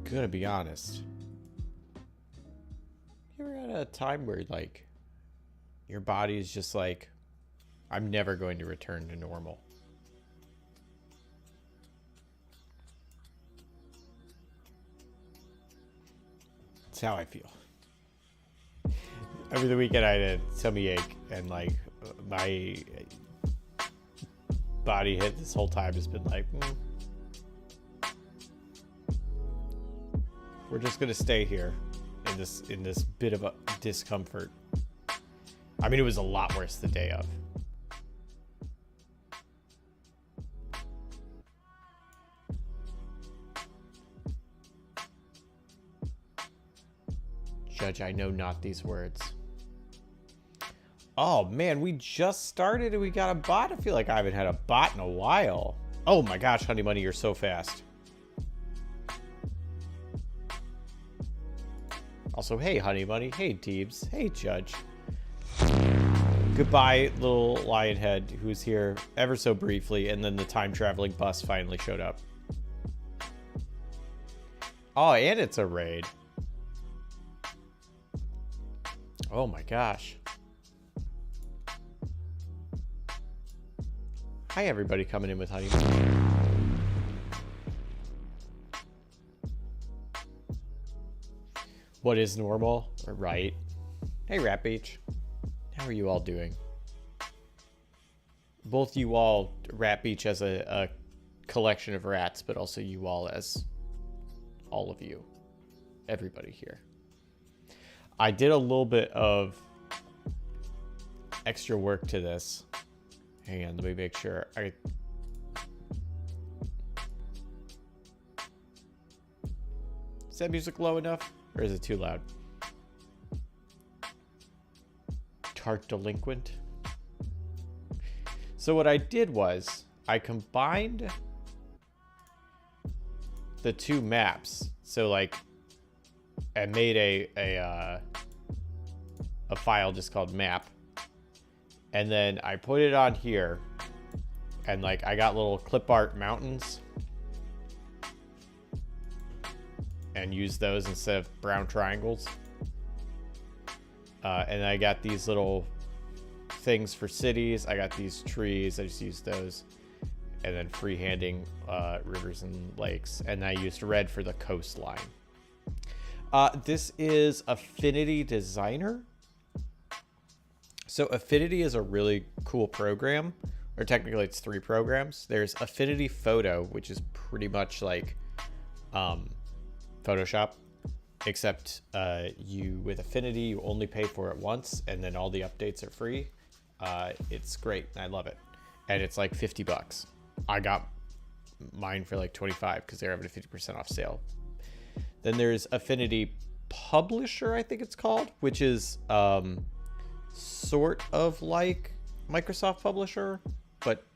Gonna be honest. You ever had a time where like your body is just like, I'm never going to return to normal? That's how I feel. Over the weekend I had a tummy ache and like my body hit this whole time has been like, We're just gonna stay here in this bit of a discomfort. I mean, it was a lot worse the day of. Judge, I know not these words. Oh man, we just started and we got a bot. I feel like I haven't had a bot in a while. Oh my gosh, Honey Money, you're so fast. Also, hey Honey Money, hey Deebs, hey Judge. Goodbye, little Lionhead, who's here ever so briefly, and then the time traveling bus finally showed up. Oh, and it's a raid. Oh my gosh. Hi everybody coming in with Honey. What is normal? Right. Hey Rat Beach. How are you all doing? Both you all, Rat Beach as a collection of rats, but also you all as all of you. Everybody here. I did a little bit of extra work to this. Hang on, let me make sure. Is that music low enough? Or is it too loud? Tart Delinquent. So what I did was, I combined the two maps. So like, I made a file just called map, and then I put it on here, and like I got little clip art mountains, and used those instead of brown triangles. And I got these little things for cities. I got these trees. I just used those, and then freehanding rivers and lakes, and I used red for the coastline. This is Affinity Designer. So Affinity is a really cool program, or technically it's 3 programs. There's Affinity Photo, which is pretty much like Photoshop, except you with Affinity, you only pay for it once, and then all the updates are free. It's great. I love it. And it's like $50. I got mine for like 25 because they're having a 50% off sale. Then there's Affinity Publisher, I think it's called, which is sort of like Microsoft Publisher, but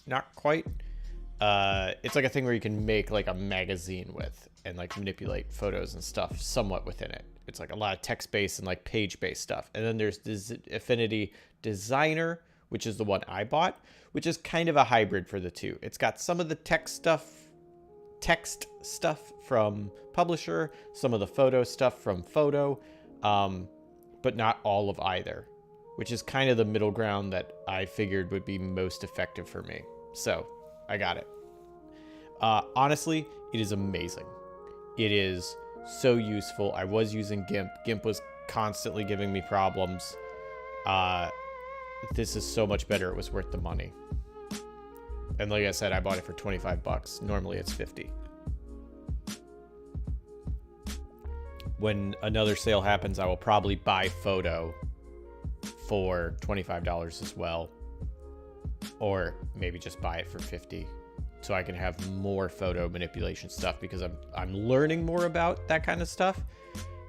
not quite. It's like a thing where you can make like a magazine with and like manipulate photos and stuff somewhat within it. It's like a lot of text-based and like page-based stuff. And then there's this Affinity Designer, which is the one I bought, which is kind of a hybrid for the two. It's got some of the text stuff from Publisher, some of the photo stuff from Photo, but not all of either, which is kind of the middle ground that I figured would be most effective for me. So I got it. Honestly, it is amazing. It is so useful. I was using GIMP. GIMP was constantly giving me problems. This is so much better. It was worth the money. And like I said, I bought it for $25. Normally it's $50. When another sale happens, I will probably buy Photo for $25 as well. Or maybe just buy it for $50. So I can have more photo manipulation stuff, because I'm learning more about that kind of stuff,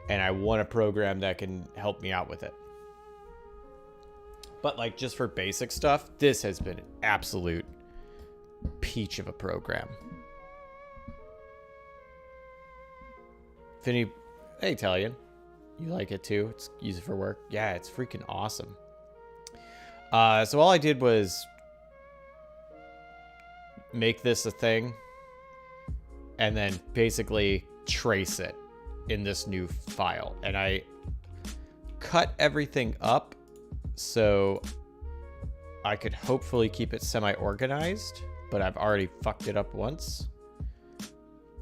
and I want a program that can help me out with it. But like just for basic stuff, this has been an absolute peach of a program. Finny, hey Italian, you like it too? It's use it for work. Yeah, it's freaking awesome. So all I did was make this a thing and then basically trace it in this new file, and I cut everything up so I could hopefully keep it semi-organized, but I've already fucked it up once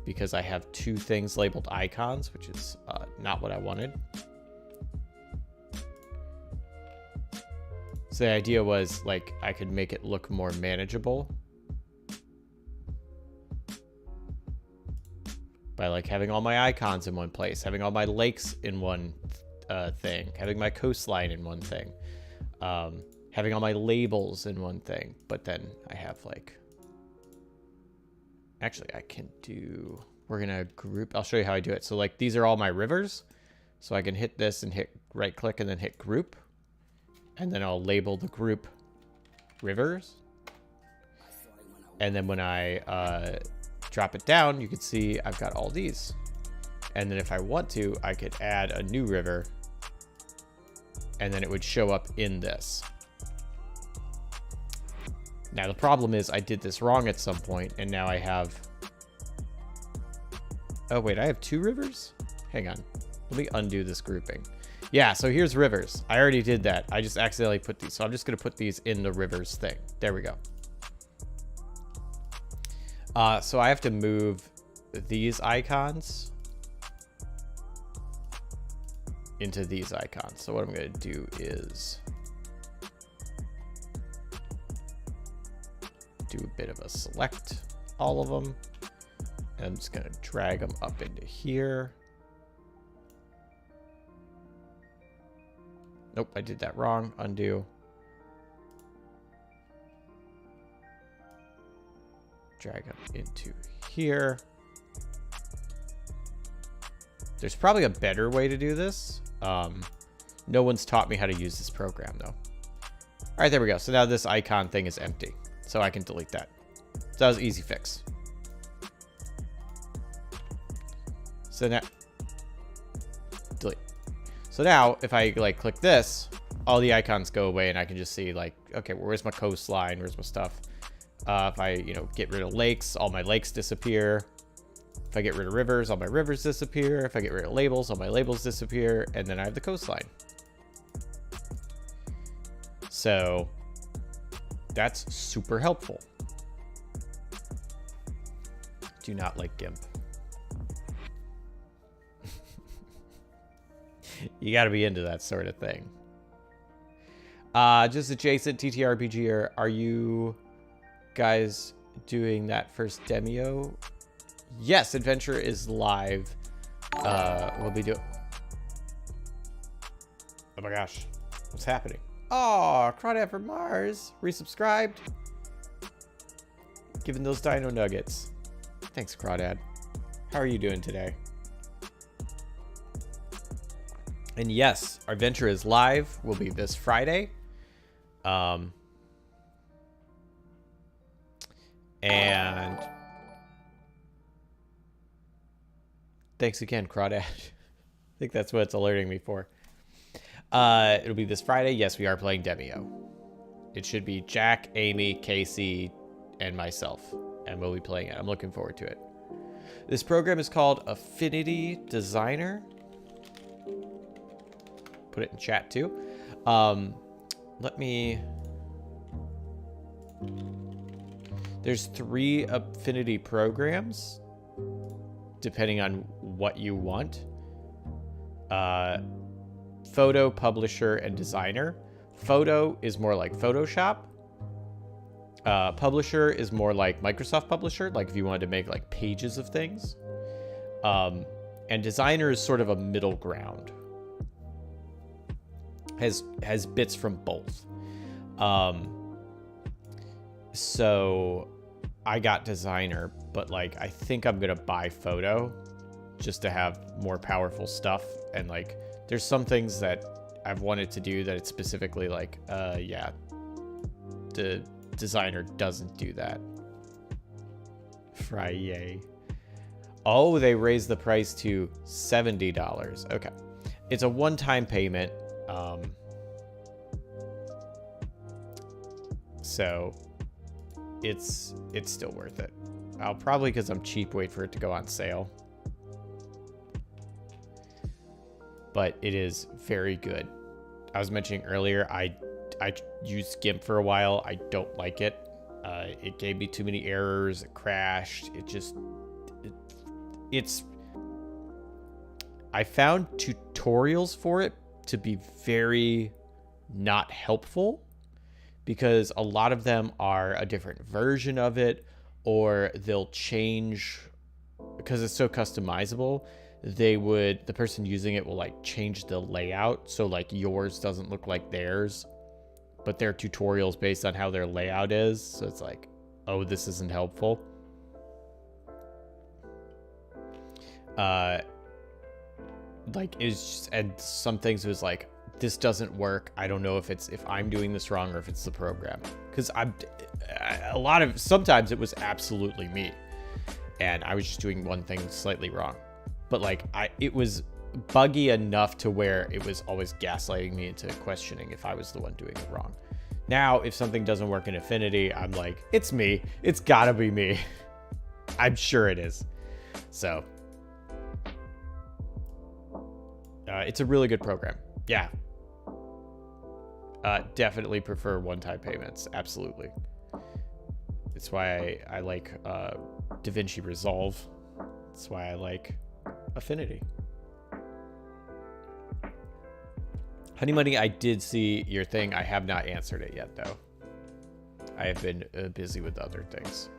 because I have 2 things labeled icons, which is not what I wanted. So the idea was like I could make it look more manageable. by like having all my icons in one place, having all my lakes in one thing, having my coastline in one thing, having all my labels in one thing. But then I have like, actually I can do, we're gonna group, I'll show you how I do it. So like these are all my rivers. So I can hit this and hit right click and then hit group. And then I'll label the group rivers. And then when I drop it down, you can see I've got all these. And then if I want to, I could add a new river. And then it would show up in this. Now the problem is I did this wrong at some point, and now I have... Oh wait, I have 2 rivers? Hang on. Let me undo this grouping. Yeah, so here's rivers. I already did that. I just accidentally put these. So I'm just going to put these in the rivers thing. There we go. So I have to move these icons into these icons. So what I'm going to do is do a bit of a select all of them. And I'm just going to drag them up into here. Nope, I did that wrong. Undo. Drag them into here. There's probably a better way to do this. No one's taught me how to use this program, though. All right, there we go. So now this icon thing is empty. So I can delete that. So that was easy fix. So now... delete. So now, if I like click this, all the icons go away, and I can just see like, okay, well, where's my coastline? Where's my stuff? If I, get rid of lakes, all my lakes disappear. If I get rid of rivers, all my rivers disappear. If I get rid of labels, all my labels disappear. And then I have the coastline. So that's super helpful. Do not like GIMP. You got to be into that sort of thing. Just adjacent TTRPG, are you guys doing that first demo? Yes, Adventure is live. We'll be doing... Oh my gosh. What's happening? Oh, Crawdad from Mars. Resubscribed. Giving those dino nuggets. Thanks, Crawdad. How are you doing today? And yes, our Adventure is live. Will be this Friday. And thanks again, Crawdad. I think that's what it's alerting me for. It'll be this Friday. Yes, we are playing Demio. It should be Jack, Amy, Casey, and myself. And we'll be playing it. I'm looking forward to it. This program is called Affinity Designer. Put it in chat too. Let me... There's 3 Affinity programs, depending on what you want. Photo, Publisher, and Designer. Photo is more like Photoshop. Publisher is more like Microsoft Publisher, like if you wanted to make like pages of things. And Designer is sort of a middle ground. Has bits from both. So I got Designer, but like I think I'm gonna buy Photo just to have more powerful stuff. And like there's some things that I've wanted to do that it's specifically like yeah, the Designer doesn't do that. Friday. Oh, they raised the price to $70. Okay, it's a one-time payment. So it's still worth it. I'll probably, because I'm cheap, wait for it to go on sale. But it is very good. I was mentioning earlier, I used GIMP for a while. I don't like it. It gave me too many errors. It crashed. I found tutorials for it to be very not helpful, because a lot of them are a different version of it, or they'll change because it's so customizable, the person using it will like change the layout. So like yours doesn't look like theirs, but their tutorial's based on how their layout is. So it's like, oh, this isn't helpful. Like it's just, and some things was like, this doesn't work. I don't know if I'm doing this wrong or if it's the program. Because sometimes it was absolutely me. And I was just doing one thing slightly wrong. But like it was buggy enough to where it was always gaslighting me into questioning if I was the one doing it wrong. Now, if something doesn't work in Affinity, I'm like, it's me. It's gotta be me. I'm sure it is. So it's a really good program. Yeah. Definitely prefer one-time payments. Absolutely. It's why I like DaVinci Resolve. That's why I like Affinity. Honey Money, I did see your thing. I have not answered it yet, though. I have been busy with other things.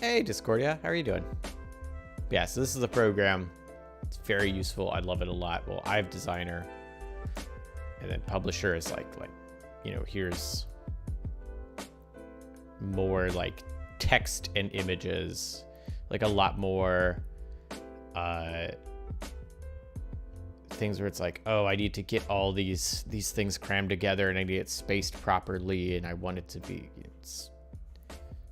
Hey, Discordia. How are you doing? Yeah, so this is a program. It's very useful. I love it a lot. Well, I have Designer. And then Publisher is like, you know, here's more like text and images. Like a lot more things where it's like, oh, I need to get all these things crammed together and I need it spaced properly, and I want it to be, it's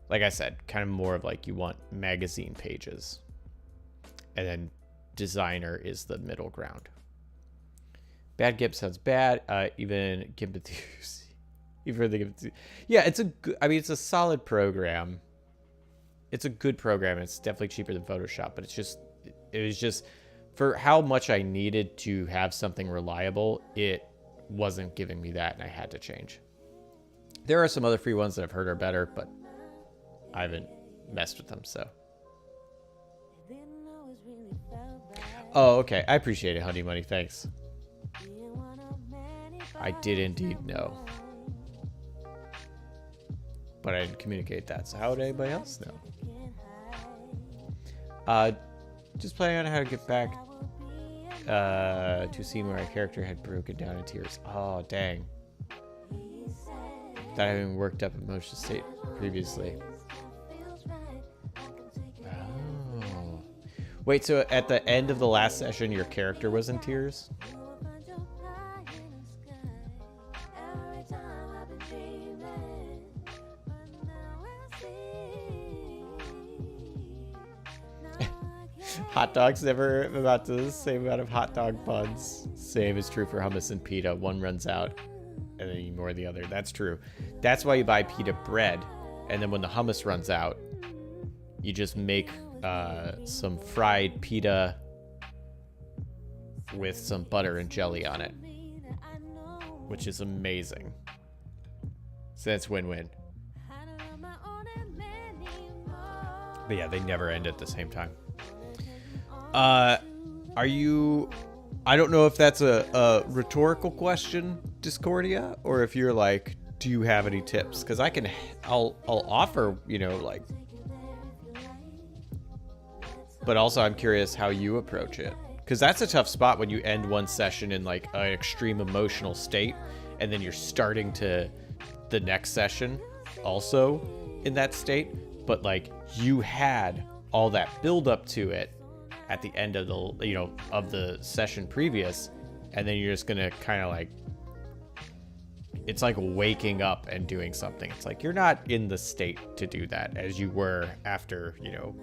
like I said, kind of more of like you want magazine pages, and then Designer is the middle ground. Bad GIMP sounds bad. Even GIMP, even the GIMP, yeah, it's a good, I mean, it's a solid program. It's a good program. It's definitely cheaper than Photoshop, but it was just for how much I needed to have something reliable, it wasn't giving me that, and I had to change. There are some other free ones that I've heard are better, but I haven't messed with them, so. Oh, okay. I appreciate it, Honey Money. Thanks. I did indeed know. But I didn't communicate that, so how would anybody else know? Just planning on how to get back to a scene where a character had broken down in tears. Oh, dang. Without having worked up emotional state previously. Oh. Wait, so at the end of the last session, your character was in tears? Hot dogs never about the same amount of hot dog buns. Same is true for hummus and pita. One runs out and then you ignore the other. That's true. That's why you buy pita bread. And then when the hummus runs out, you just make some fried pita with some butter and jelly on it, which is amazing. So that's win-win. But yeah, they never end at the same time. Are you, I don't know if that's a rhetorical question, Discordia, or if you're like, do you have any tips? Because I'll offer, you know, like, but also I'm curious how you approach it. Because that's a tough spot when you end one session in like an extreme emotional state, and then you're starting to the next session also in that state, but like you had all that build up to it at the end of the, you know, of the session previous, and then you're just gonna kind of like, it's like waking up and doing something. It's like you're not in the state to do that as you were after, you know,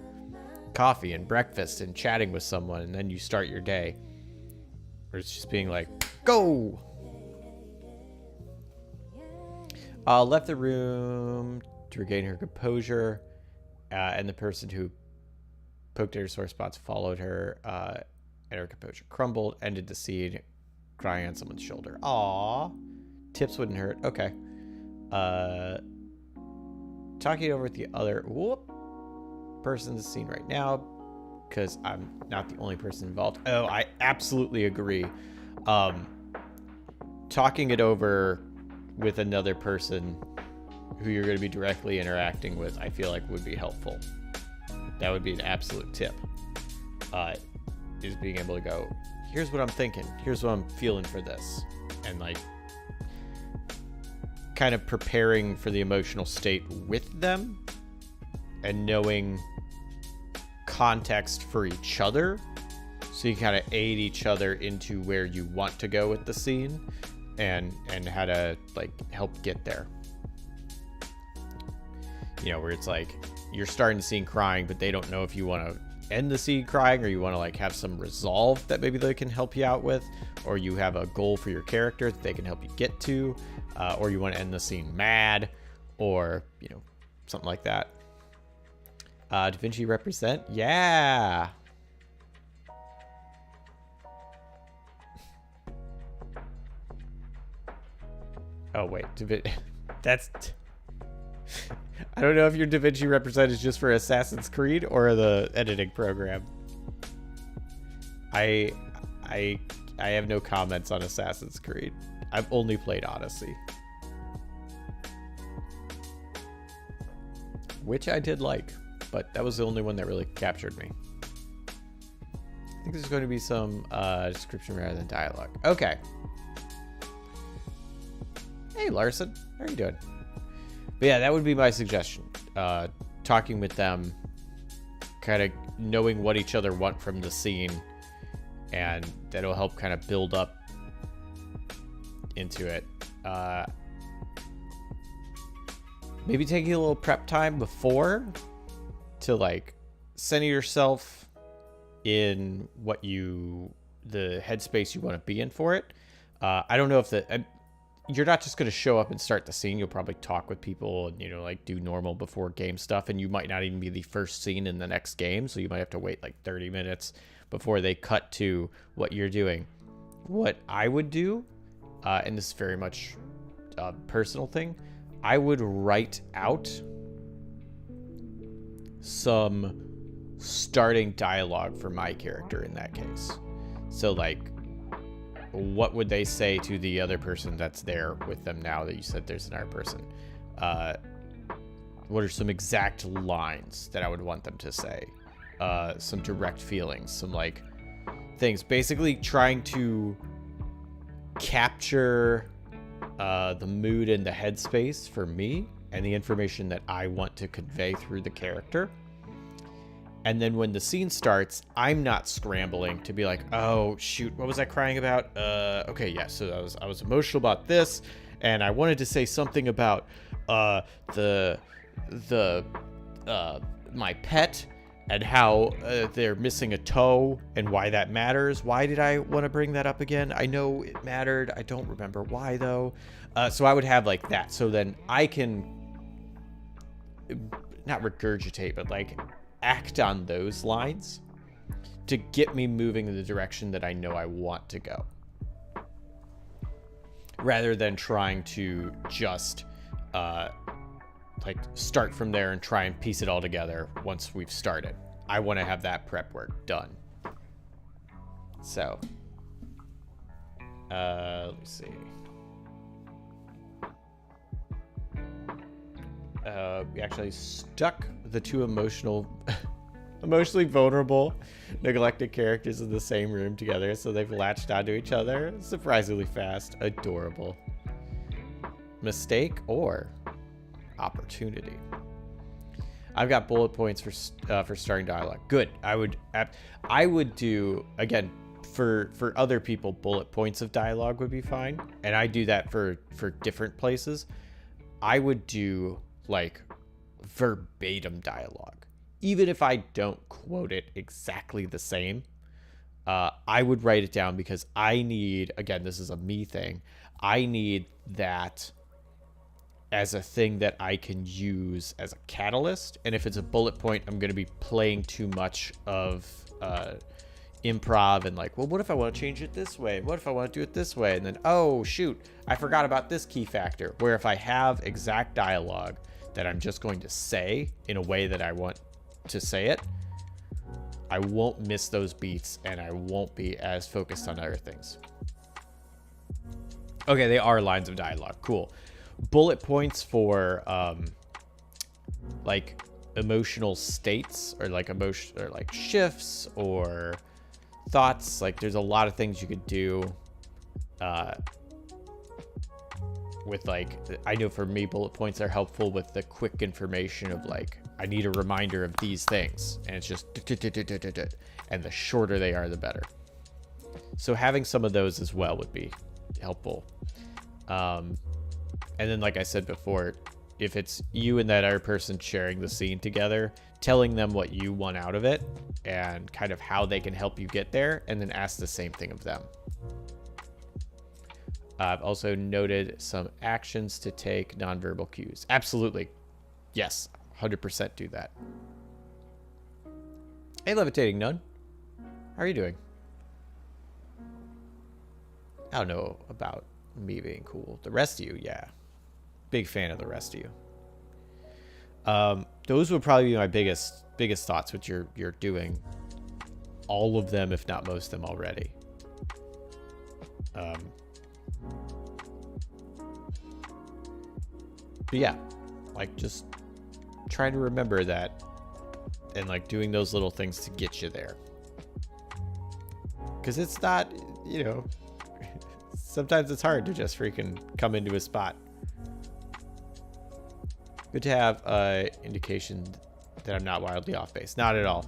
coffee and breakfast and chatting with someone, and then you start your day, or it's just being like, go. Left the room to regain her composure, and the person who poked at her sore spots followed her, and her composure crumbled. Ended the scene crying on someone's shoulder. Aww. Tips wouldn't hurt. Okay. Talking it over with the other person's scene right now, because I'm not the only person involved. Oh, I absolutely agree. Talking it over with another person who you're going to be directly interacting with, I feel like would be helpful. That would be an absolute tip. Is being able to go, here's what I'm thinking, here's what I'm feeling for this, and like kind of preparing for the emotional state with them and knowing context for each other, so you kind of aid each other into where you want to go with the scene and how to like help get there. You know, where it's like you're starting the scene crying, but they don't know if you want to end the scene crying or you want to like have some resolve that maybe they can help you out with, or you have a goal for your character that they can help you get to, or you want to end the scene mad, or you know, something like that. DaVinci represent, yeah. Oh wait, that's I don't know if your DaVinci represent is just for Assassin's Creed or the editing program. I have no comments on Assassin's Creed. I've only played Odyssey, which I did like, but that was the only one that really captured me. I think there's going to be some description rather than dialogue. Okay. Hey Larson, how are you doing? But yeah, that would be my suggestion. Talking with them, kind of knowing what each other want from the scene, and that'll help kind of build up into it. Maybe taking a little prep time before to like center yourself in what the headspace you want to be in for it. I don't know if you're not just going to show up and start the scene. You'll probably talk with people and, you know, like do normal before game stuff. And you might not even be the first scene in the next game. So you might have to wait like 30 minutes before they cut to what you're doing. What I would do, and this is very much a personal thing, I would write out some starting dialogue for my character in that case. So like, what would they say to the other person that's there with them now that you said there's another person? What are some exact lines that I would want them to say? Some direct feelings, some like things. Basically trying to capture the mood and the headspace for me and the information that I want to convey through the character. And then when the scene starts, I'm not scrambling to be like, oh shoot, what was I crying about? Okay, yeah, so I was emotional about this, and I wanted to say something about my pet and how they're missing a toe and why that matters. Why did I want to bring that up again? I know it mattered. I don't remember why though. So I would have like that. So then I can not regurgitate, but like act on those lines to get me moving in the direction that I know I want to go, rather than trying to just like start from there and try and piece it all together once we've started. I want to have that prep work done. So let me see. We actually stuck the two emotionally vulnerable, neglected characters in the same room together, so they've latched onto each other surprisingly fast. Adorable. Mistake or opportunity? I've got bullet points for starting dialogue. Good. I would do, again, for other people, bullet points of dialogue would be fine, and I do that for different places. I would do like verbatim dialogue, even if I don't quote it exactly the same. I would write it down because I need, again, this is a me thing, I need that as a thing that I can use as a catalyst. And if it's a bullet point, I'm going to be playing too much of improv and like, well, what if I want to change it this way? What if I want to do it this way? And then, oh shoot, I forgot about this key factor. Where if I have exact dialogue that I'm just going to say in a way that I want to say it, I won't miss those beats and I won't be as focused on other things. Okay, they are lines of dialogue. Cool. bullet points for like emotional states, or like emotion, or like shifts or thoughts. Like there's a lot of things you could do with, like, I know for me, bullet points are helpful with the quick information of like, I need a reminder of these things, and it's just and the shorter they are, the better. So having some of those as well would be helpful. And then, like I said before, if it's you and that other person sharing the scene together, telling them what you want out of it and kind of how they can help you get there, and then ask the same thing of them. I've also noted some actions to take, nonverbal cues. Absolutely. Yes, 100% do that. Hey, Levitating Nun. How are you doing? I don't know about me being cool. The rest of you, yeah. Big fan of the rest of you. Those would probably be my biggest thoughts, which you're doing all of them, if not most of them already. But yeah, like just trying to remember that, and like doing those little things to get you there. Because it's not, you know, sometimes it's hard to just freaking come into a spot. Good to have indication that I'm not wildly off base. Not at all.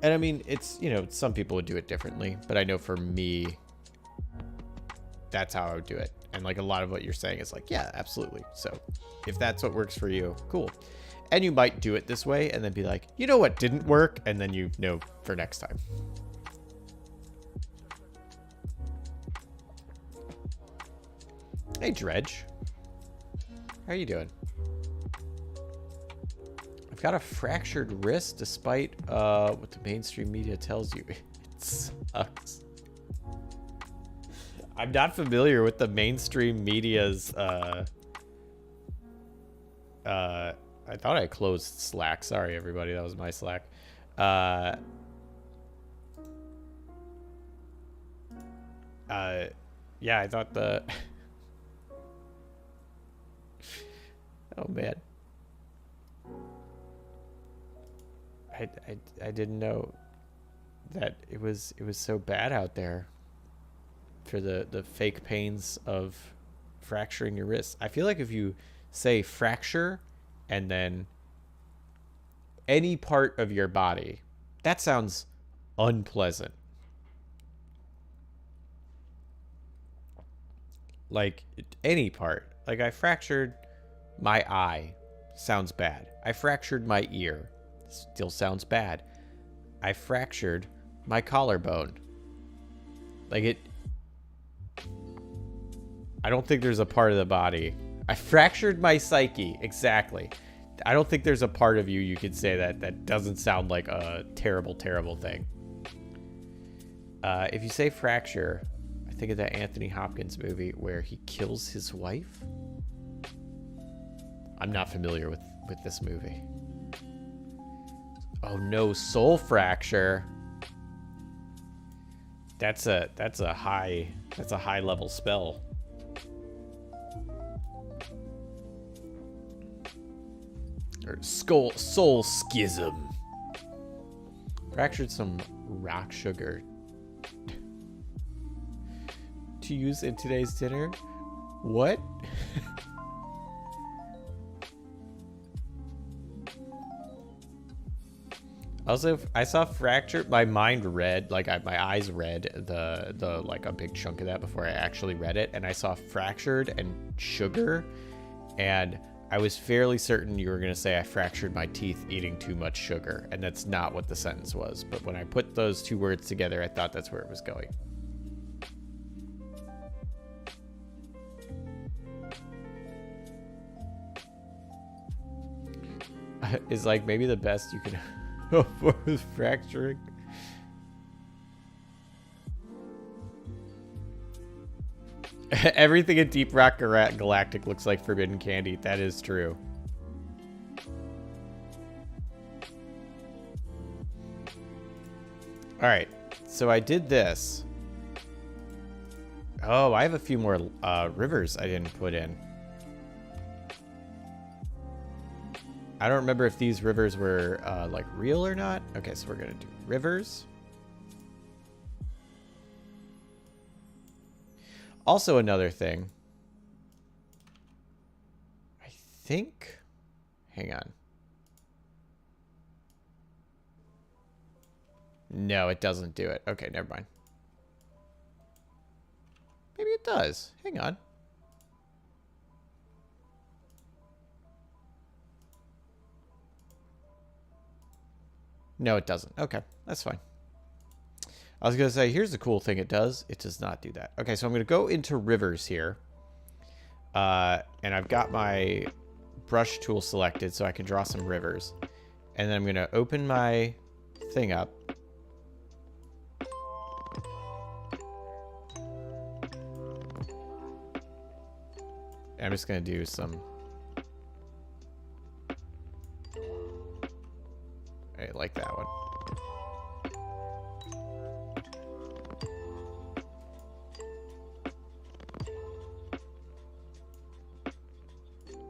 And I mean, it's, you know, some people would do it differently, but I know for me, that's how I would do it. And like a lot of what you're saying is like, yeah, absolutely. So if that's what works for you, cool. And you might do it this way and then be like, you know what didn't work? And then you know for next time. Hey, Dredge. How are you doing? I've got a fractured wrist despite what the mainstream media tells you. It sucks. I'm not familiar with the mainstream media's I thought I closed Slack. Sorry, everybody. That was my Slack. Yeah, I thought the... Oh, man. I didn't know that it was so bad out there for the fake pains of fracturing your wrist. I feel like if you say fracture and then any part of your body, that sounds unpleasant. Like any part. Like I fractured my eye, sounds bad. I fractured my ear, still sounds bad. I fractured my collarbone. Like it, I don't think there's a part of the body. I fractured my psyche, exactly. I don't think there's a part of you could say that doesn't sound like a terrible, terrible thing. If you say fracture, I think of that Anthony Hopkins movie where he kills his wife. I'm not familiar with this movie. Oh no, soul fracture. That's a high level spell. Or soul schism. Fractured some rock sugar to use in today's dinner. What? Also, I saw fracture. My mind read, like my eyes read the like a big chunk of that before I actually read it, and I saw fractured and sugar, and I was fairly certain you were gonna say I fractured my teeth eating too much sugar, and that's not what the sentence was. But when I put those two words together, I thought that's where it was going. Is like maybe the best you can hope for is fracturing. Everything in Deep Rock Galactic looks like forbidden candy. That is true. All right, so I did this. Oh, I have a few more rivers I didn't put in. I don't remember if these rivers were like real or not. Okay, so we're gonna do rivers. Also another thing. I think, hang on. No, it doesn't do it. Okay, never mind. Maybe it does. Hang on. No, it doesn't. Okay, that's fine. I was going to say, here's the cool thing it does. It does not do that. Okay, so I'm going to go into rivers here. And I've got my brush tool selected so I can draw some rivers. And then I'm going to open my thing up. I'm just going to do some... I like that one.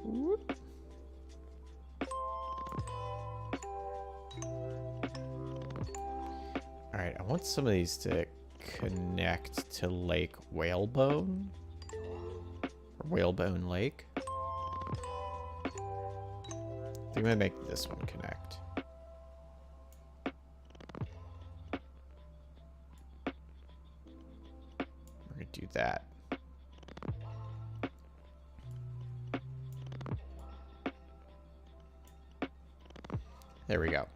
Whoop. All right, I want some of these to connect to Lake Whalebone. Or Whalebone Lake. I think I'm gonna make this one connect. We're gonna do that. There we go.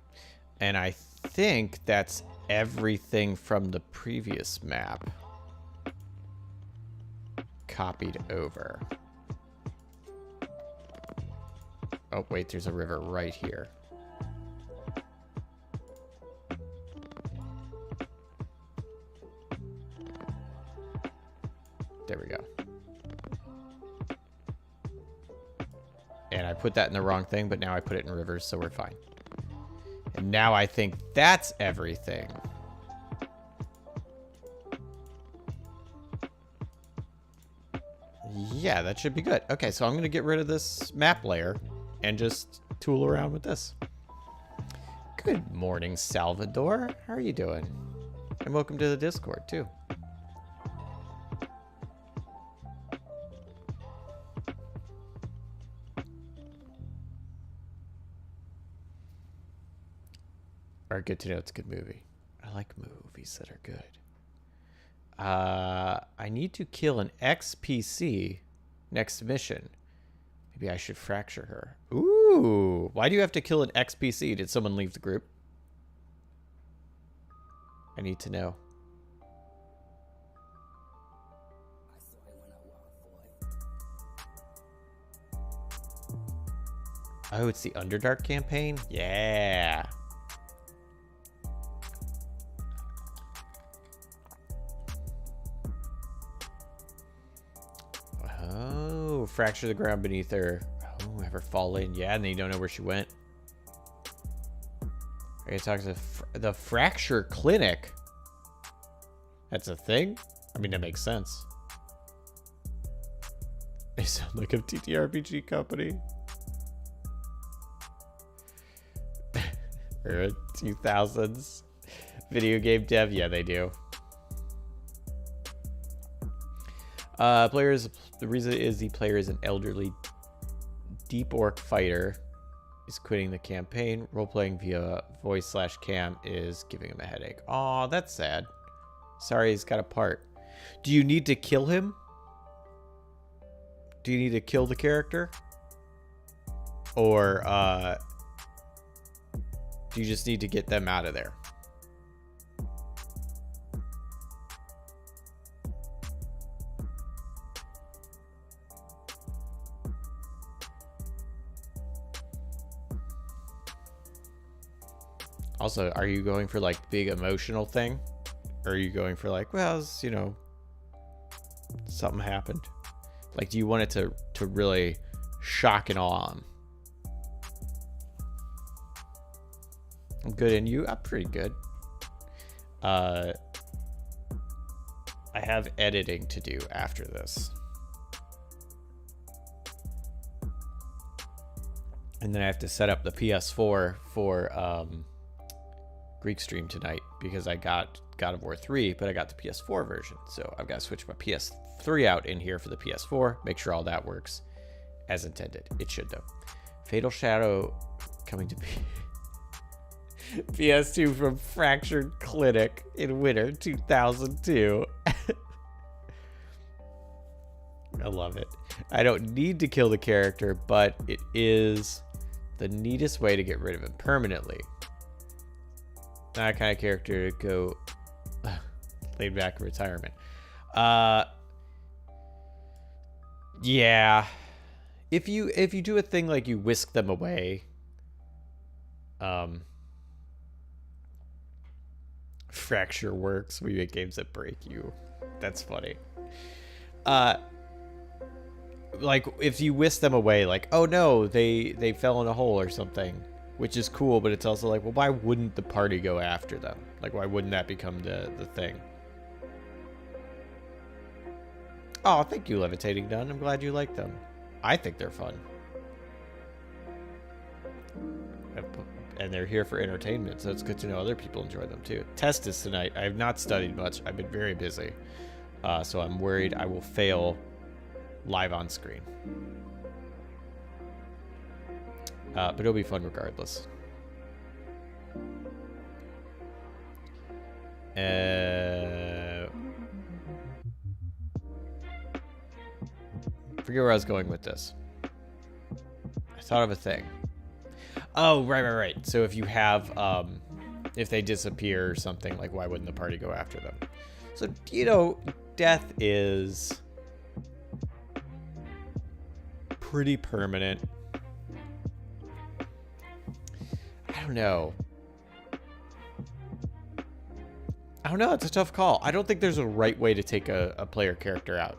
And I think that's everything from the previous map copied over. Oh, wait, there's a river right here. There we go. And I put that in the wrong thing, but now I put it in rivers, so we're fine. And now I think that's everything. Yeah, that should be good. Okay, so I'm going to get rid of this map layer and just tool around with this. Good morning, Salvador. How are you doing? And welcome to the Discord, too. All right, good to know it's a good movie. I like movies that are good. I need to kill an XPC next mission. Maybe I should fracture her. Ooh, why do you have to kill an XPC? Did someone leave the group? I need to know. Oh, it's the Underdark campaign? Yeah. Oh, fracture the ground beneath her. Oh, have her fall in. Yeah, and then you don't know where she went. I gotta talk to the Fracture Clinic. That's a thing? I mean, that makes sense. They sound like a TTRPG company. Or a 2000s video game dev. Yeah, they do. The reason is the player is an elderly deep orc fighter, is quitting the campaign. Role-playing via voice/cam is giving him a headache. Aw, that's sad. Sorry, he's got a part. Do you need to kill him? Do you need to kill the character? Or, do you just need to get them out of there? Also, are you going for like big emotional thing? Or are you going for like, well, you know, something happened? Like, do you want it to really shock and awe him? I'm good, and you? I'm pretty good. I have editing to do after this. And then I have to set up the PS4 for Greek stream tonight because I got God of War 3, but I got the PS4 version. So I've got to switch my PS3 out in here for the PS4, make sure all that works as intended. It should, though. Fatal Shadow coming to PS2 from Fractured Clinic in winter 2002. I love it. I don't need to kill the character, but it is the neatest way to get rid of him permanently. Not a kind of character to go laid back in retirement. Yeah. If you do a thing like you whisk them away, fracture works. We make games that break you. That's funny. Like if you whisk them away, like, oh no, they fell in a hole or something, which is cool, but it's also like, well, why wouldn't the party go after them? Like, why wouldn't that become the thing? Oh, thank you, Levitating Done. I'm glad you like them. I think they're fun. And they're here for entertainment, so it's good to know other people enjoy them too. Test is tonight. I have not studied much. I've been very busy. So I'm worried I will fail live on screen. But it'll be fun regardless. Forget where I was going with this. I thought of a thing. Oh, right. So if you have, if they disappear or something, like, why wouldn't the party go after them? So, you know, death is pretty permanent. I don't know. It's a tough call. I don't think there's a right way to take a player character out.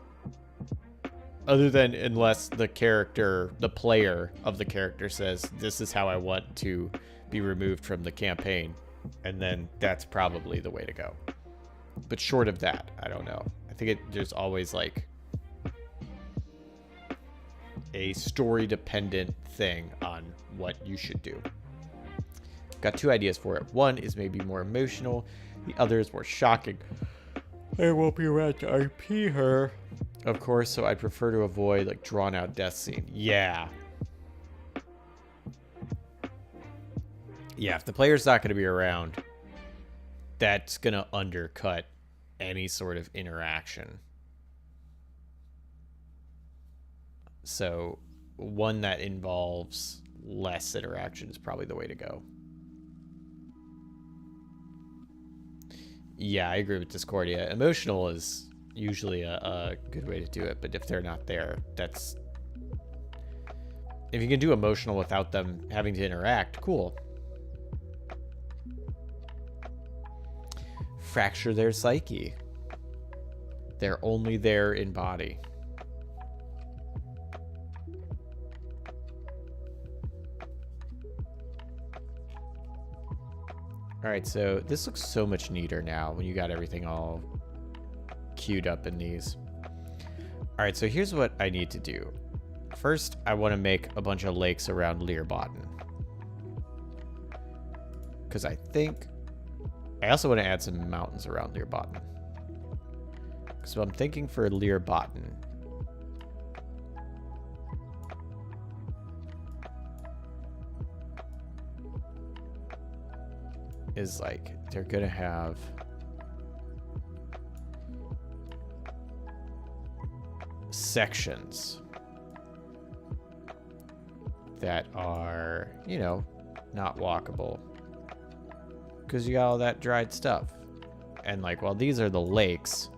Other than unless the player of the character says, this is how I want to be removed from the campaign. And then that's probably the way to go. But short of that, I don't know. I think there's always like a story-dependent thing on what you should do. Got two ideas for it. One is maybe more emotional. The other is more shocking. I won't be around to RP her, of course, so I'd prefer to avoid like drawn-out death scene. Yeah. Yeah, if the player's not going to be around, that's going to undercut any sort of interaction. So one that involves less interaction is probably the way to go. Yeah, I agree with Discordia. Emotional is usually a good way to do it, but if they're not there, that's... If you can do emotional without them having to interact, cool. Fracture their psyche. They're only there in body. Alright, so this looks so much neater now when you got everything all queued up in these. Alright, so here's what I need to do. First, I want to make a bunch of lakes around Leerbaden. Because I think... I also want to add some mountains around Leerbaden. So I'm thinking for Leerbaden... is like they're gonna have sections that are, you know, not walkable because you got all that dried stuff. And like, well, these are the lakes.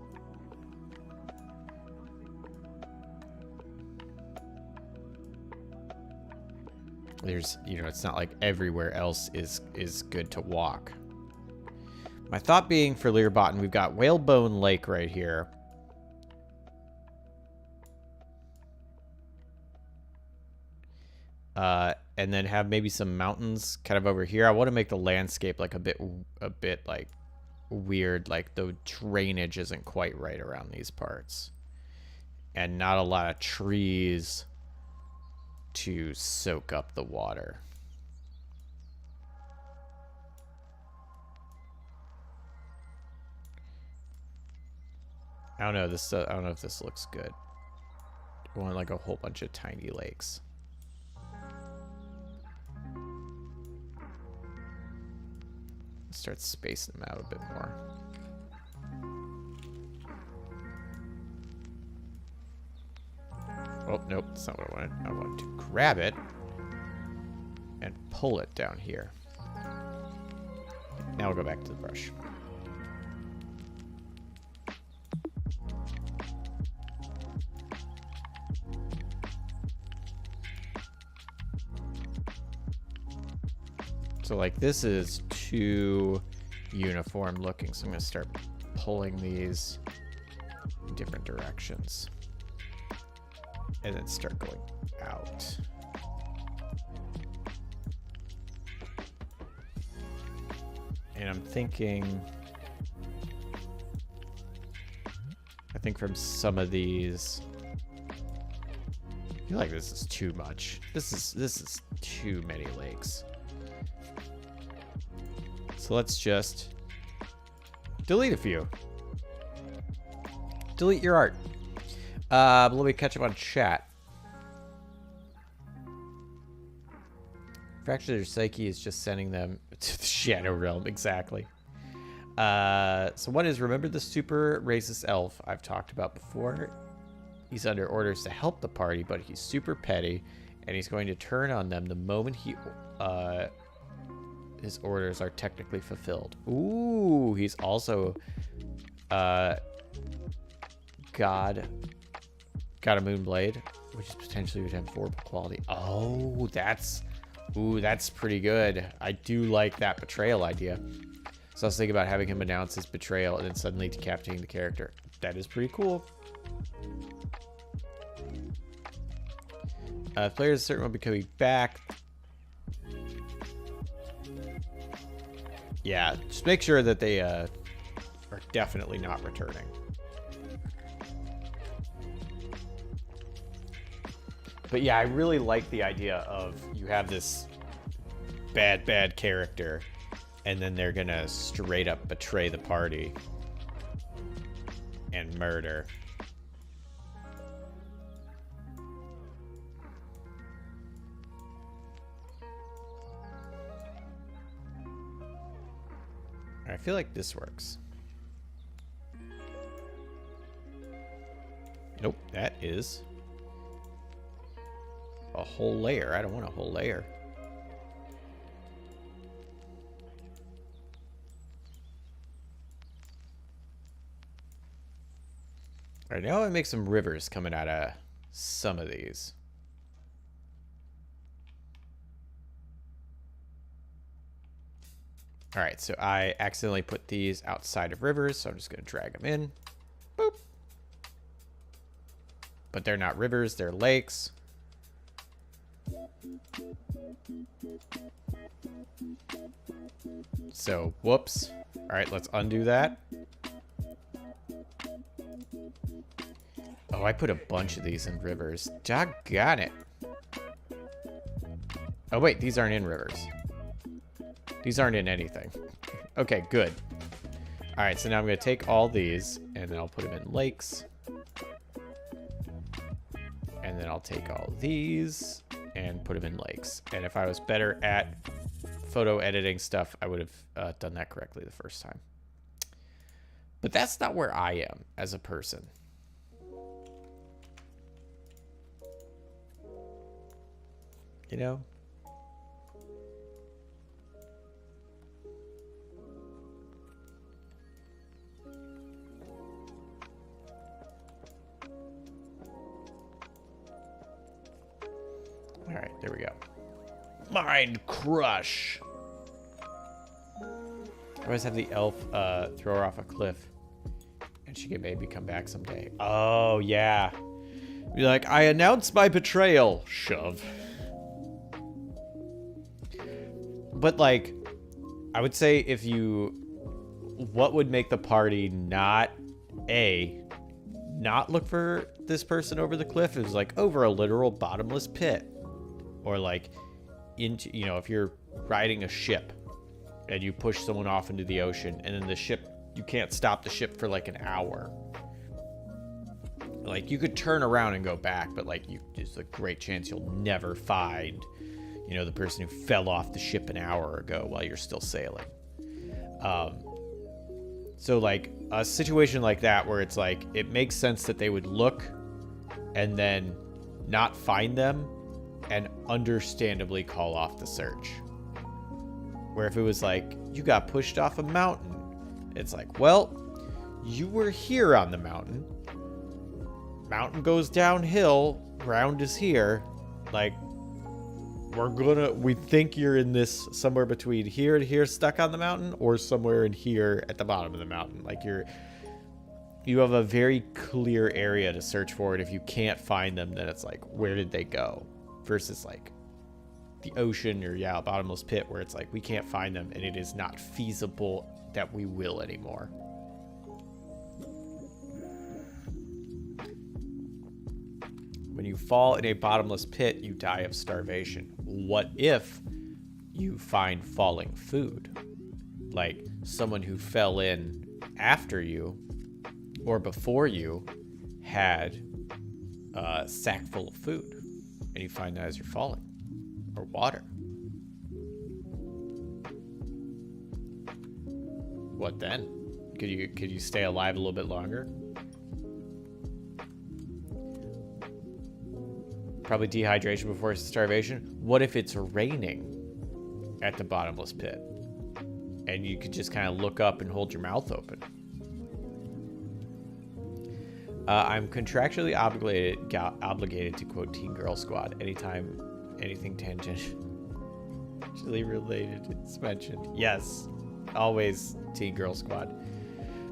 There's, you know, it's not like everywhere else is good to walk. My thought being for Leerbaden, we've got Whalebone Lake right here. And then have maybe some mountains kind of over here. I want to make the landscape like a bit like weird, like the drainage isn't quite right around these parts. And not a lot of trees to soak up the water. I don't know. I don't know if this looks good. I want like a whole bunch of tiny lakes. Start spacing them out a bit more. Oh, nope, that's not what I wanted. I want to grab it and pull it down here. Now we'll go back to the brush. So like this is too uniform looking, so I'm gonna start pulling these in different directions. And then start going out. And I'm thinking, I think from some of these, I feel like this is too much. This is too many lakes. So let's just delete a few. Delete your art. Let me catch up on chat. Fractured Psyche is just sending them to the Shadow Realm. Exactly. So one is, remember the super racist elf I've talked about before? He's under orders to help the party, but he's super petty, and he's going to turn on them the moment his orders are technically fulfilled. Ooh, he's also got a Moonblade, which is potentially would have horrible quality. Oh, that's pretty good. I do like that betrayal idea. So I was thinking about having him announce his betrayal and then suddenly decapitating the character. That is pretty cool. Players certainly will be coming back. Yeah, just make sure that they are definitely not returning. But yeah, I really like the idea of you have this bad character, and then they're gonna straight up betray the party and murder. I feel like this works. Nope, that is a whole layer. I don't want a whole layer. All right, now I make some rivers coming out of some of these. All right, so I accidentally put these outside of rivers, so I'm just going to drag them in. Boop. But they're not rivers, they're lakes. So, whoops. All right, let's undo that. Oh, I put a bunch of these in rivers. Doggone it. Oh, wait, these aren't in rivers. These aren't in anything. Okay, good. All right, so now I'm going to take all these, and then I'll put them in lakes. And then I'll take all these and put them in lakes. And if I was better at photo editing stuff, I would have done that correctly the first time. But that's not where I am as a person. You know? All right, there we go. Mind crush. I always have the elf throw her off a cliff, and she can maybe come back someday. Oh yeah, be like, I announce my betrayal. Shove. But like, I would say if you, what would make the party not look for this person over the cliff? It was like over a literal bottomless pit. Or like into, you know, if you're riding a ship and you push someone off into the ocean and then the ship, you can't stop the ship for like an hour. Like you could turn around and go back, but like there's a great chance you'll never find, you know, the person who fell off the ship an hour ago while you're still sailing. So like a situation like that where it's like, it makes sense that they would look and then not find them and understandably call off the search. Where if it was like, you got pushed off a mountain, it's like, well, you were here on the mountain. Mountain goes downhill, ground is here. Like, we think you're in this somewhere between here and here stuck on the mountain, or somewhere in here at the bottom of the mountain. Like you have a very clear area to search for, and if you can't find them, then it's like, where did they go? Versus like the ocean or a bottomless pit where it's like, we can't find them and it is not feasible that we will anymore. When you fall in a bottomless pit, you die of starvation. What if you find falling food? Like someone who fell in after you or before you had a sack full of food, and you find that as you're falling, or water. What then? Could you stay alive a little bit longer? Probably dehydration before starvation. What if it's raining at the bottomless pit and you could just kind of look up and hold your mouth open? I'm contractually obligated to quote Teen Girl Squad anytime anything tangentially related is mentioned. Yes, always Teen Girl Squad.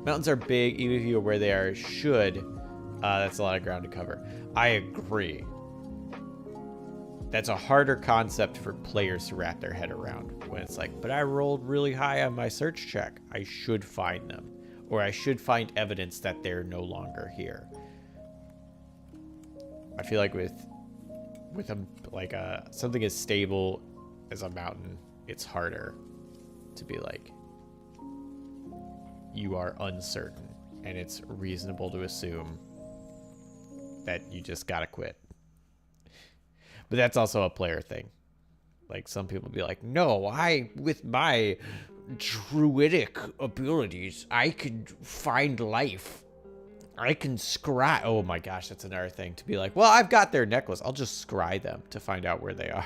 Mountains are big, even if you know where they are. That's a lot of ground to cover. I agree. That's a harder concept for players to wrap their head around when it's like, but I rolled really high on my search check. I should find them, or I should find evidence that they're no longer here. I feel like with something as stable as a mountain, it's harder to be like, you are uncertain, and it's reasonable to assume that you just gotta quit. But that's also a player thing. Like, some people be like, no, with my druidic abilities, I could find life. I can scry. Oh my gosh, that's another thing. To be like, well, I've got their necklace. I'll just scry them to find out where they are.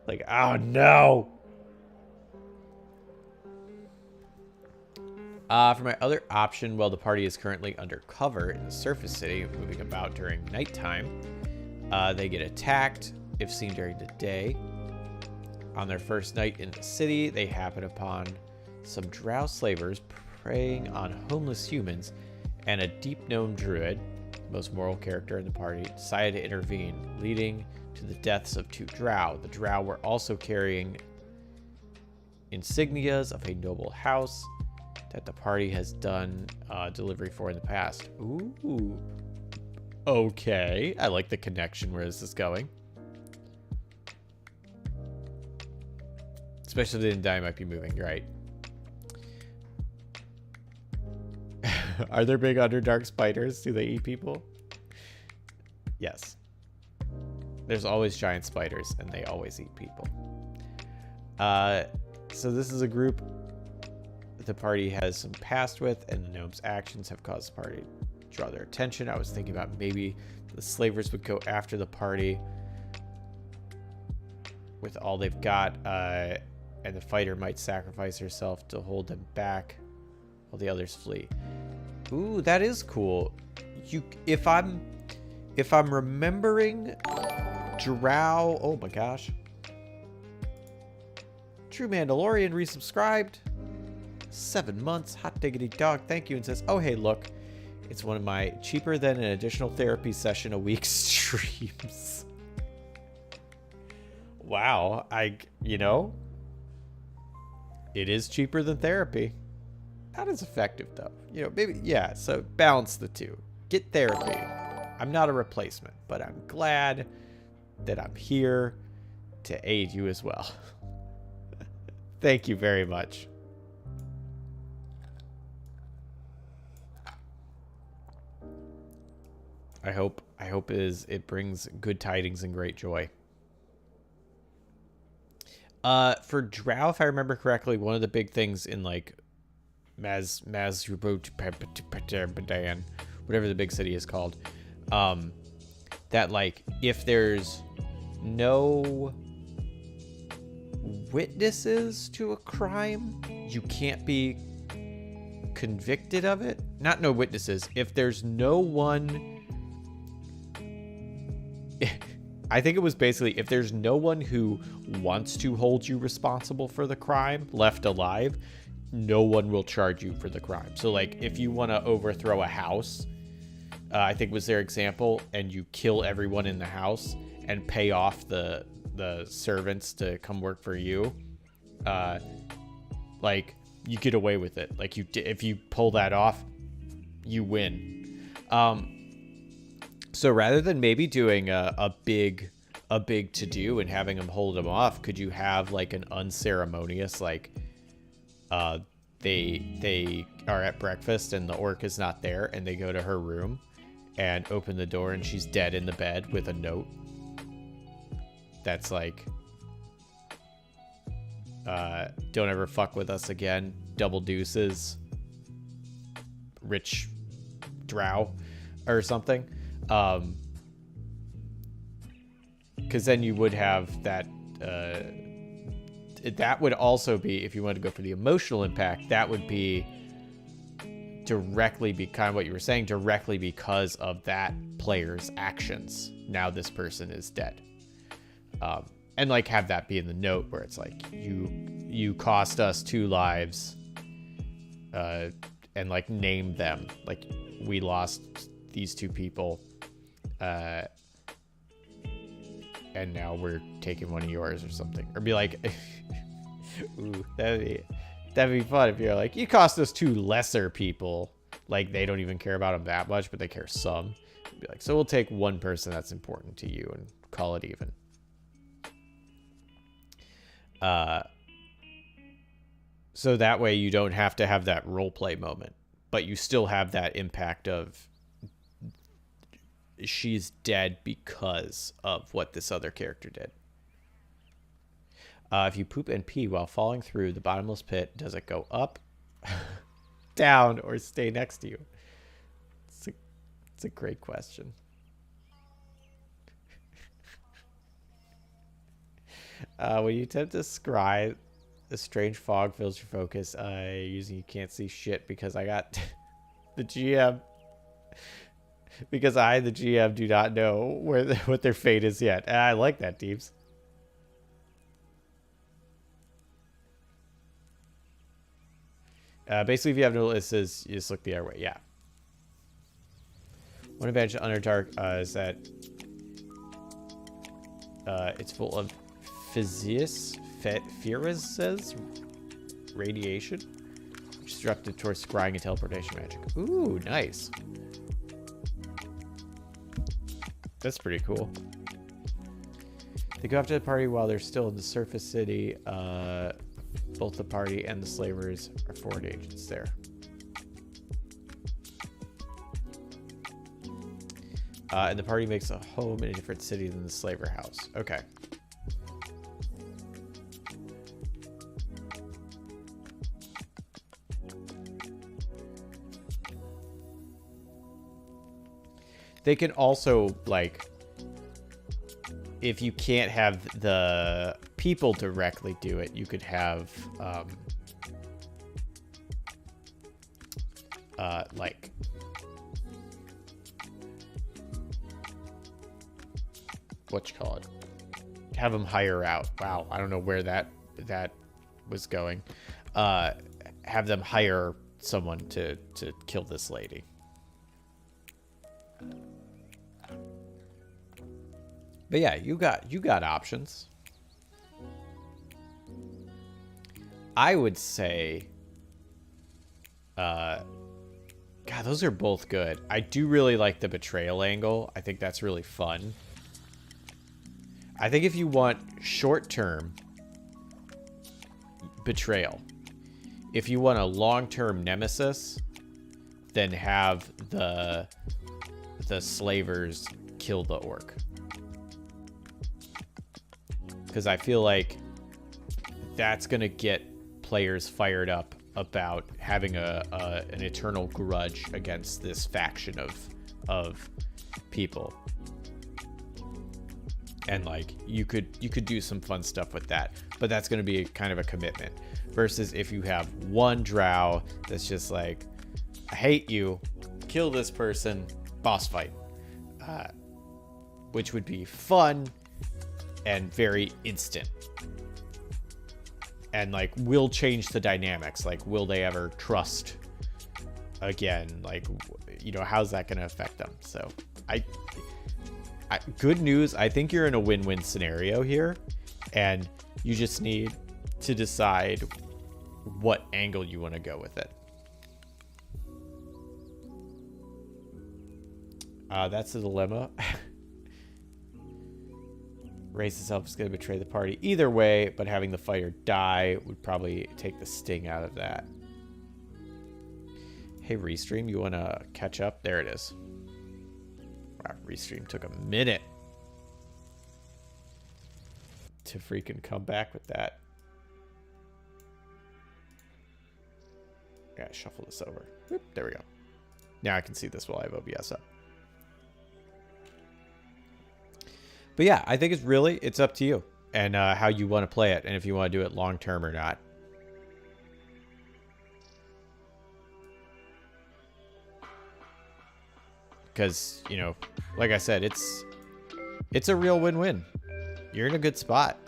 Like, oh no. For my other option, well, the party is currently undercover in the surface city, moving about during nighttime. They get attacked if seen during the day. On their first night in the city, they happen upon some drow slavers preying on homeless humans, and a deep gnome druid, most moral character in the party, decided to intervene, leading to the deaths of 2 drow. The drow were also carrying insignias of a noble house that the party has done delivery for in the past. Ooh. Okay, I like the connection. Where is this going? Especially if they didn't die, might be moving, right? Are there big Underdark spiders? Do they eat people? Yes. There's always giant spiders, and they always eat people. So this is a group the party has some past with, and the gnome's actions have caused the party to draw their attention. I was thinking about maybe the slavers would go after the party with all they've got, and the fighter might sacrifice herself to hold them back while the others flee. Ooh, that is cool. If I'm remembering drow, oh my gosh. True Mandalorian resubscribed. 7 months, hot diggity dog, thank you, and says, oh hey, look, it's one of my cheaper than an additional therapy session a week streams. Wow, it is cheaper than therapy. Not as effective though. Maybe, yeah, so balance the two. Get therapy. I'm not a replacement, but I'm glad that I'm here to aid you as well. Thank you very much. I hope it brings good tidings and great joy. For Drow, if I remember correctly, one of the big things in like Mazrubut-Padan, whatever the big city is called, that like if there's no witnesses to a crime, you can't be convicted of it. Not no witnesses. If there's no one, I think it was basically if there's no one who wants to hold you responsible for the crime left alive, no one will charge you for the crime. So like if you want to overthrow a house, I think was their example, and you kill everyone in the house and pay off the servants to come work for you, like you get away with it. Like if you pull that off, you win. So rather than maybe doing a big to do and having them hold them off, could you have like an unceremonious, like they are at breakfast and the orc is not there, and they go to her room and open the door and she's dead in the bed with a note that's like, don't ever fuck with us again, double deuces, rich drow or something. Because then you would have that, that would also be, if you want to go for the emotional impact, that would be directly be kind of what you were saying, directly because of that player's actions. Now this person is dead. And like have that be in the note where it's like, you cost us 2 lives, and like name them, like we lost these 2 people, and now we're taking one of yours or something. Or be like, ooh, that'd be fun if you're like, you cost us 2 lesser people. Like they don't even care about them that much, but they care some. Be like, so we'll take one person that's important to you and call it even. So that way you don't have to have that roleplay moment, but you still have that impact of she's dead because of what this other character did. If you poop and pee while falling through the bottomless pit, does it go up, down, or stay next to you? It's a great question. When you attempt to scry, a strange fog fills your focus. Using you can't see shit because I got the GM. Because I, the GM, do not know what their fate is yet. And I like that, Deeps. Basically, if you have no lists, you just look the other way. Yeah. One advantage of Underdark is that it's full of physis radiation, which is directed towards scrying and teleportation magic. Ooh, nice. That's pretty cool. They go after the party while they're still in the surface city. Both the party and the slavers are forward agents there. And the party makes a home in a different city than the slaver house. Okay. They can also, like, if you can't have the people directly do it, you could have, like, what you call it? Have them hire out. Wow, I don't know where that was going. Have them hire someone to kill this lady. But yeah, you got options. I would say, God, those are both good. I do really like the betrayal angle. I think that's really fun. I think if you want short-term betrayal, if you want a long-term nemesis, then have the slavers kill the orc. Because I feel like that's going to get players fired up about having an eternal grudge against this faction of people. And like you could do some fun stuff with that, but that's going to be kind of a commitment. Versus if you have one drow that's just like, I hate you, kill this person, boss fight, which would be fun and very instant. And like will change the dynamics. Like, will they ever trust again? Like, you know, how's that going to affect them? So I good news, I think you're in a win-win scenario here, and you just need to decide what angle you want to go with it. That's the dilemma. Race itself is going to betray the party either way, but having the fighter die would probably take the sting out of that. Hey, Restream, you want to catch up? There it is. Wow, Restream took a minute to freaking come back with that. Yeah, shuffle this over. Whoop, there we go. Now I can see this while I have OBS up. But yeah, I think it's up to you and how you want to play it, and if you want to do it long term or not. Because, you know, like I said, it's a real win-win. You're in a good spot.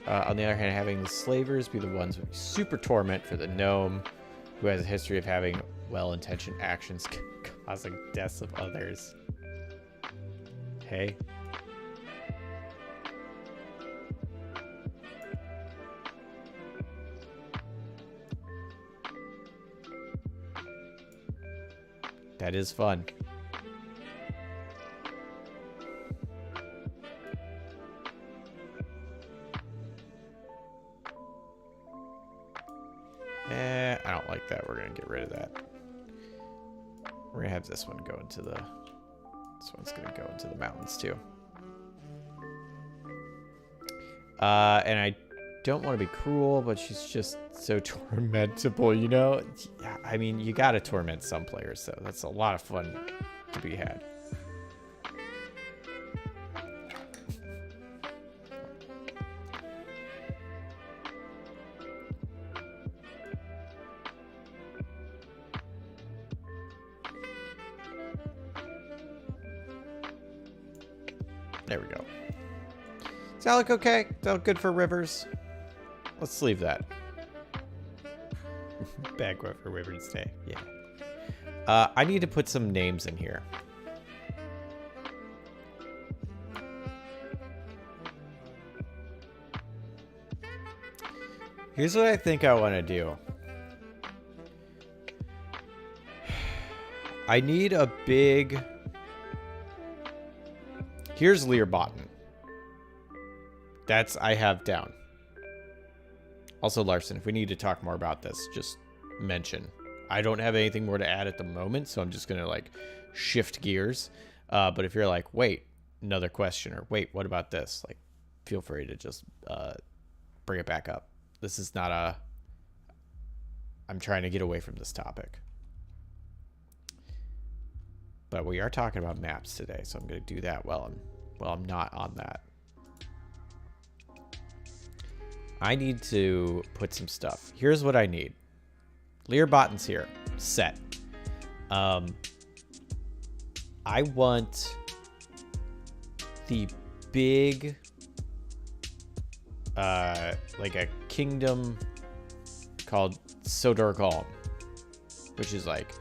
On the other hand, having the slavers be the ones with super torment for the gnome, who has a history of having well-intentioned actions causing deaths of others. Hey. That is fun. I don't like that. We're going to get rid of that. We're going to have this one go into the... This one's going to go into the mountains too. And I don't want to be cruel, but she's just so tormentable, you know? I mean, you got to torment some players, so that's a lot of fun to be had. There we go. Does that look okay? Does that look good for rivers? Let's leave that. Bag for Wyvern's Day. Yeah. I need to put some names in here. Here's what I think I want to do. I need a big... Here's Learbotten. That's I have down. Also, Larson, if we need to talk more about this, just mention. I don't have anything more to add at the moment, so I'm just going to, like, shift gears. But if you're like, wait, another question, or wait, what about this? Like, feel free to just bring it back up. This is not a... I'm trying to get away from this topic. But we are talking about maps today, so I'm going to do that while I'm not on that. I need to put some stuff. Here's what I need. Learbotten's here. Set. I want the big, like a kingdom called Sodor Golem, which is like,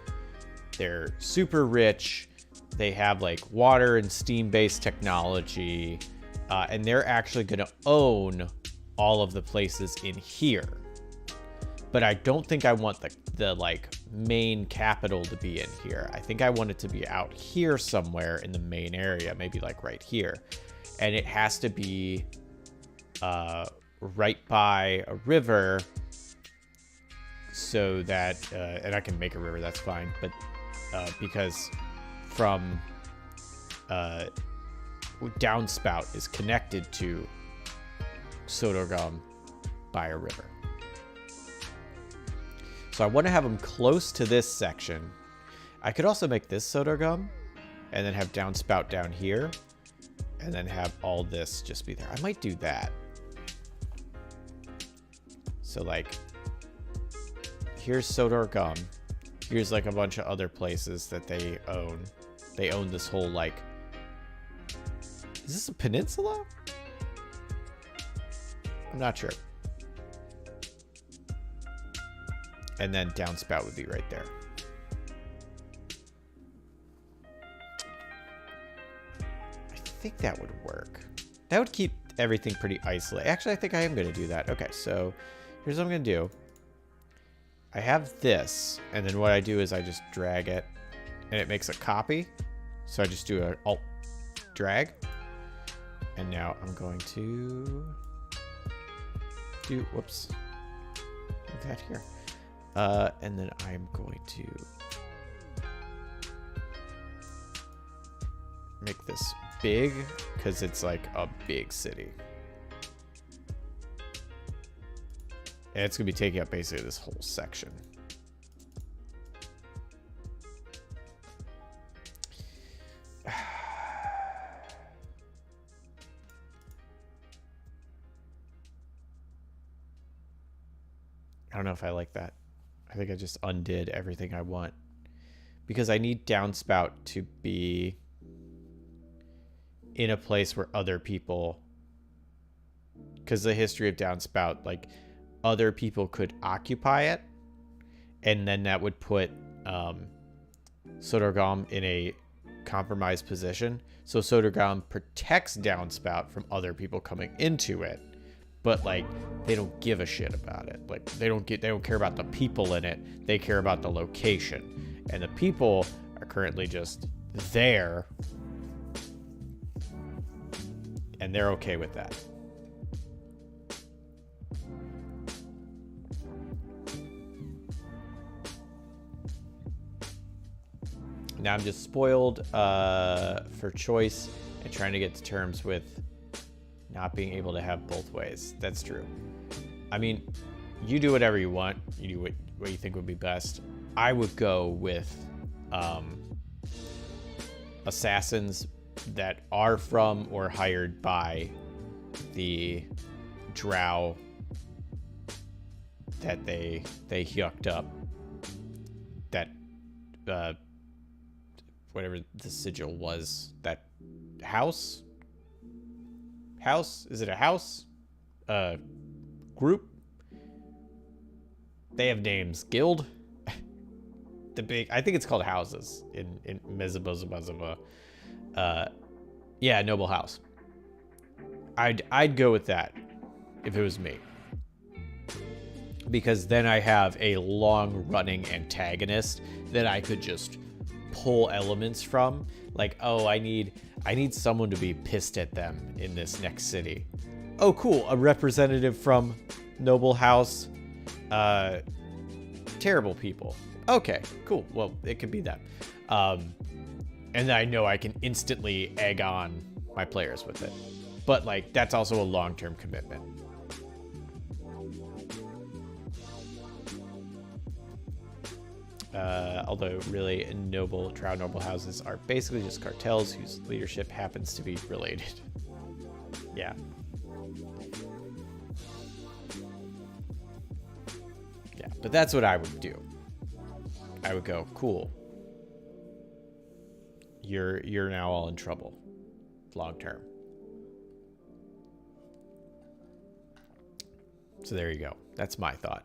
they're super rich. They have like water and steam-based technology, and they're actually going to own all of the places in here. But I don't think I want the like main capital to be in here. I think I want it to be out here somewhere in the main area, maybe like right here. And it has to be right by a river, so that and I can make a river, that's fine, but because from Downspout is connected to Sodorgum by a river. So I want to have them close to this section. I could also make this Sodorgum and then have Downspout down here and then have all this just be there. I might do that. So like, here's Sodorgum. Here's like a bunch of other places that they own. They own this whole like, is this a peninsula? I'm not sure. And then Downspout would be right there. I think that would work. That would keep everything pretty isolated. Actually, I think I am going to do that. Okay, so here's what I'm going to do. I have this, and then what I do is I just drag it, and it makes a copy. So I just do an alt drag. And now I'm going to do, whoops, move that here. And then I'm going to make this big because it's like a big city. And it's going to be taking up basically this whole section. I don't know if I like that. I think I just undid everything I want. Because I need Downspout to be in a place where other people... Because the history of Downspout, like, other people could occupy it. And then that would put Sodorgum in a compromised position. So Sodorgum protects Downspout from other people coming into it. But like, they don't give a shit about it. Like, they don't care about the people in it. They care about the location. And the people are currently just there. And they're okay with that. Now I'm just spoiled for choice and trying to get to terms with not being able to have both ways. That's true. I mean, you do whatever you want. You do what you think would be best. I would go with assassins that are from or hired by the drow that they yucked up. That whatever the sigil was, that house? Is it a house? Group? They have names. Guild? I think it's called houses in Mezabozabazaba. Yeah, noble house. I'd go with that if it was me. Because then I have a long-running antagonist that I could just pull elements from. Like, oh, I need someone to be pissed at them in this next city. Oh, cool. A representative from noble house. Terrible people. Okay, cool. Well, it could be that. And I know I can instantly egg on my players with it. But, like, that's also a long-term commitment. Although really drow noble houses are basically just cartels whose leadership happens to be related. Yeah. Yeah, but that's what I would do. I would go, cool. You're now all in trouble. Long term. So there you go. That's my thought.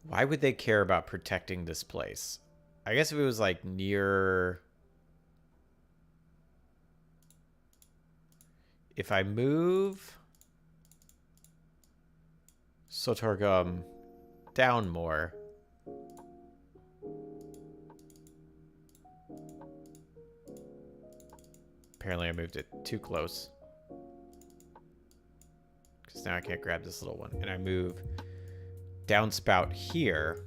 Why would they care about protecting this place? I guess if it was like near if I move Sotorgum down more, apparently I moved it too close, because now I can't grab this little one, and I move downspout here.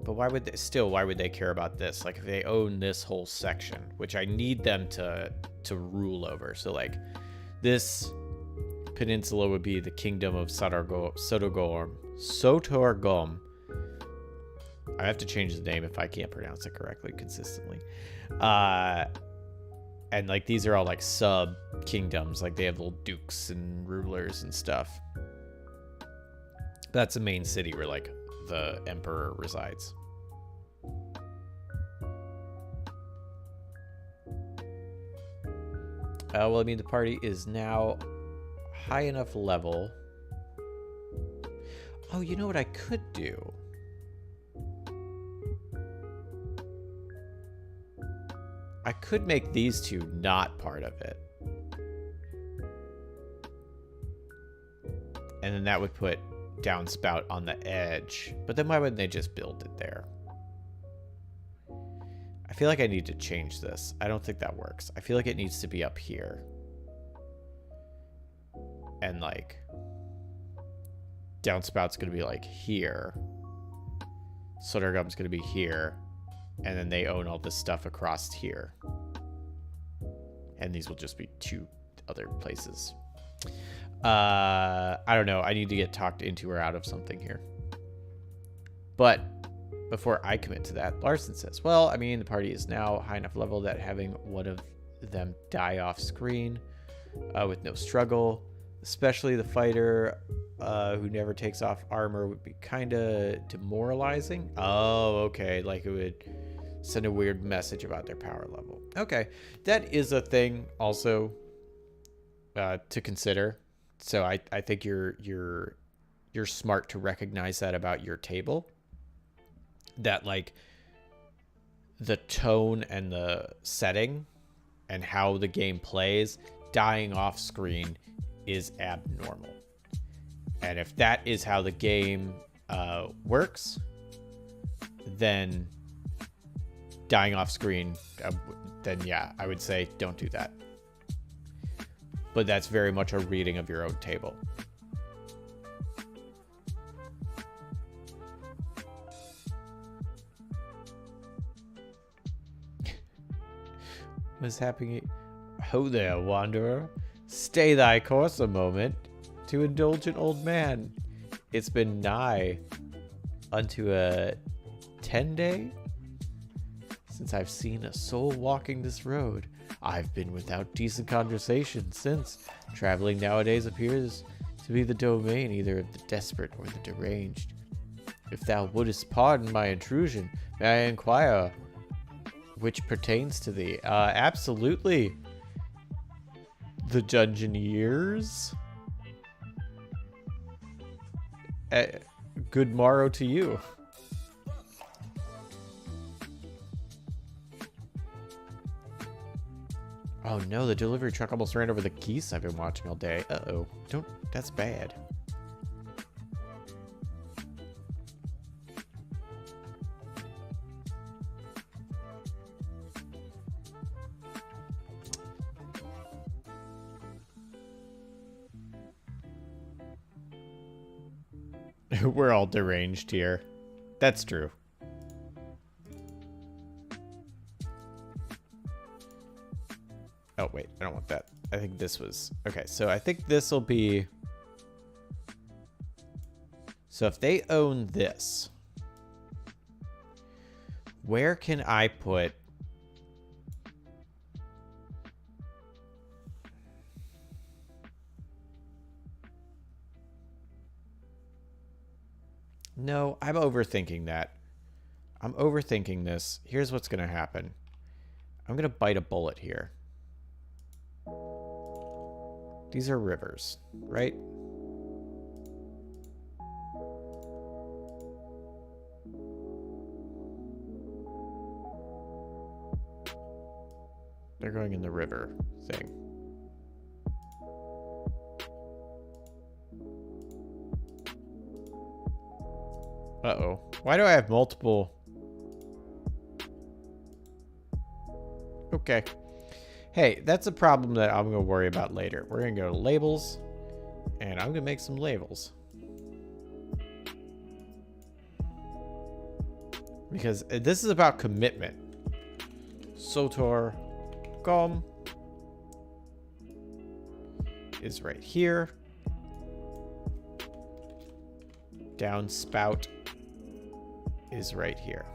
But why would they care about this? Like, if they own this whole section, which I need them to rule over. So like, this peninsula would be the kingdom of Sotorgum. I have to change the name if I can't pronounce it correctly consistently. And like, these are all like sub kingdoms. Like, they have little dukes and rulers and stuff. That's the main city where like the emperor resides. Well, I mean, the party is now high enough level. Oh, you know what I could do? I could make these two not part of it. And then that would put downspout on the edge. But then why wouldn't they just build it there? I feel like I need to change this. I don't think that works. I feel like it needs to be up here. And like, downspout's going to be like here. Sotorgum's going to be here. And then they own all this stuff across here. And these will just be two other places. I don't know. I need to get talked into or out of something here. But before I commit to that, Larson says, well, I mean, the party is now high enough level that having one of them die off screen with no struggle, especially the fighter who never takes off armor, would be kind of demoralizing. Oh, okay. Like, it would send a weird message about their power level. Okay. That is a thing also to consider. So I think you're smart to recognize that about your table. That like the tone and the setting and how the game plays, dying off screen is abnormal. And if that is how the game works, then dying off screen, then yeah, I would say don't do that. But that's very much a reading of your own table. What's happening? Ho there, wanderer. Stay thy course a moment to indulge an old man. It's been nigh unto a 10-day since I've seen a soul walking this road. I've been without decent conversation since. Traveling nowadays appears to be the domain either of the desperate or the deranged. If thou wouldest pardon my intrusion, may I inquire which pertains to thee? Absolutely. The Dungeoneers. Good morrow to you. Oh no, the delivery truck almost ran over the geese I've been watching all day. Uh-oh. That's bad. We're all deranged here. That's true. Oh, wait. I don't want that. I think this was... Okay, so I think this will be... So if they own this, where can I put... No, I'm overthinking that. I'm overthinking this. Here's what's going to happen. I'm going to bite a bullet here. These are rivers, right? They're going in the river thing. Uh-oh. Why do I have multiple? Okay. Hey, that's a problem that I'm going to worry about later. We're going to go to labels, and I'm going to make some labels. Because this is about commitment. Sotor Gom is right here. Downspout is right here.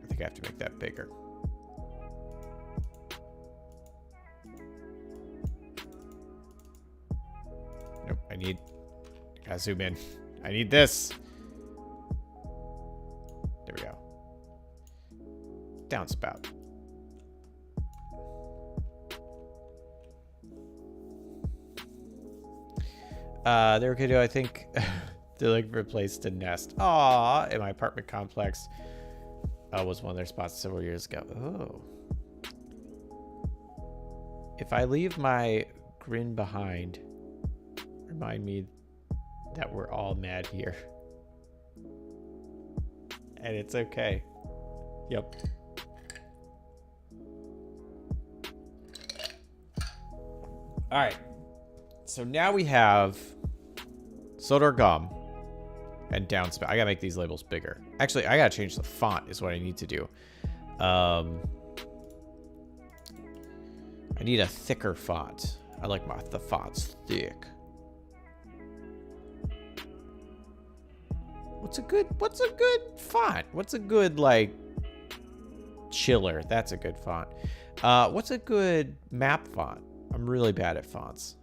I think I have to make that bigger. Nope, I gotta zoom in. I need this. There we go. Downspout. They were gonna do, I think, they like replaced a nest. Aww, in my apartment complex. Was one of their spots several years ago. Oh. If I leave my grin behind, remind me that we're all mad here. And it's okay. Yep. All right. So now we have Sodor Gum and Downspout. I gotta make these labels bigger. Actually, I gotta change the font is what I need to do. I need a thicker font. I like the fonts thick. What's a good font? What's a good, like, chiller? That's a good font. What's a good map font? I'm really bad at fonts.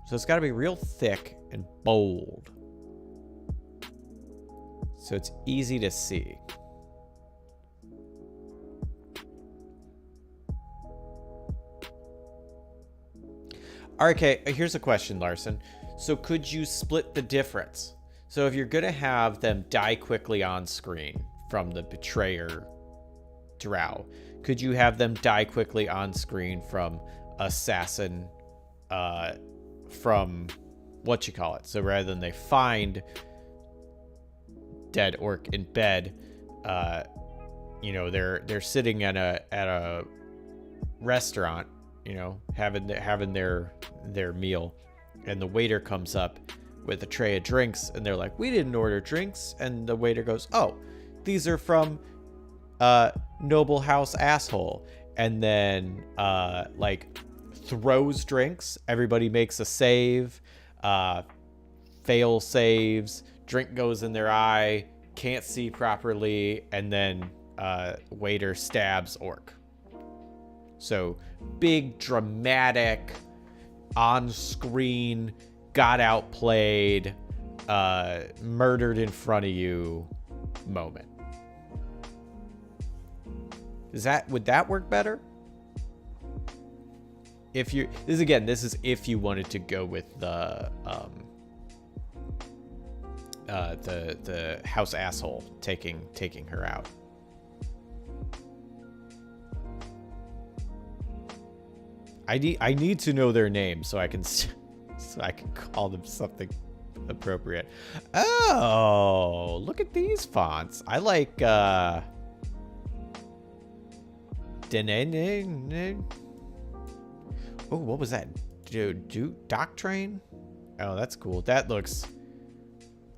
So it's got to be real thick and bold. So it's easy to see. Okay, here's a question, Larson. So could you split the difference? So if you're going to have them die quickly on screen from the Betrayer Drow, could you have them die quickly on screen from Assassin, from whatchamacallit? So rather than they find dead orc in bed, you know, they're sitting at a restaurant, you know, having their meal, and the waiter comes up with a tray of drinks, and they're like, we didn't order drinks, and the waiter goes, oh, these are from Noble House Asshole, and then like throws drinks. Everybody makes a save, fail saves, drink goes in their eye, can't see properly, and then waiter stabs orc. So big dramatic on screen, got outplayed, murdered in front of you moment. Would that work better? If you, this is if you wanted to go with the house asshole taking her out. I need to know their name so I can call them something appropriate. Oh, look at these fonts. I like oh, what was that? Doctrine? Oh, that's cool. That looks,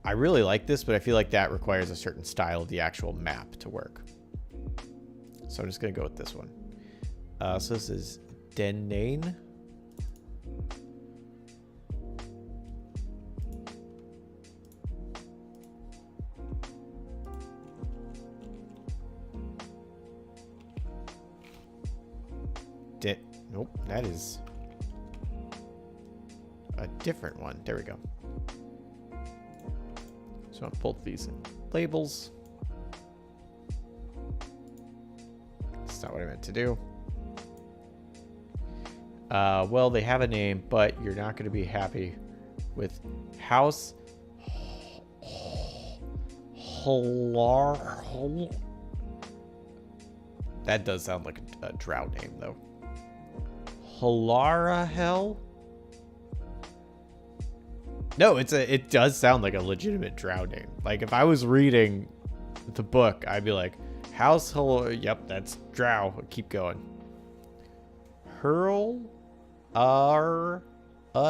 I really like this, but I feel like that requires a certain style of the actual map to work. So I'm just gonna go with this one. So this is Denane. Nope, that is a different one. There we go. So I'll pull these in labels. That's not what I meant to do. Well, they have a name, but you're not going to be happy with House Hlar. That does sound like a drow name, though. Hlarahel? No, it does sound like a legitimate drow name. Like, if I was reading the book, I'd be like, House Hlar. Yep, that's drow. Keep going. Hurl? A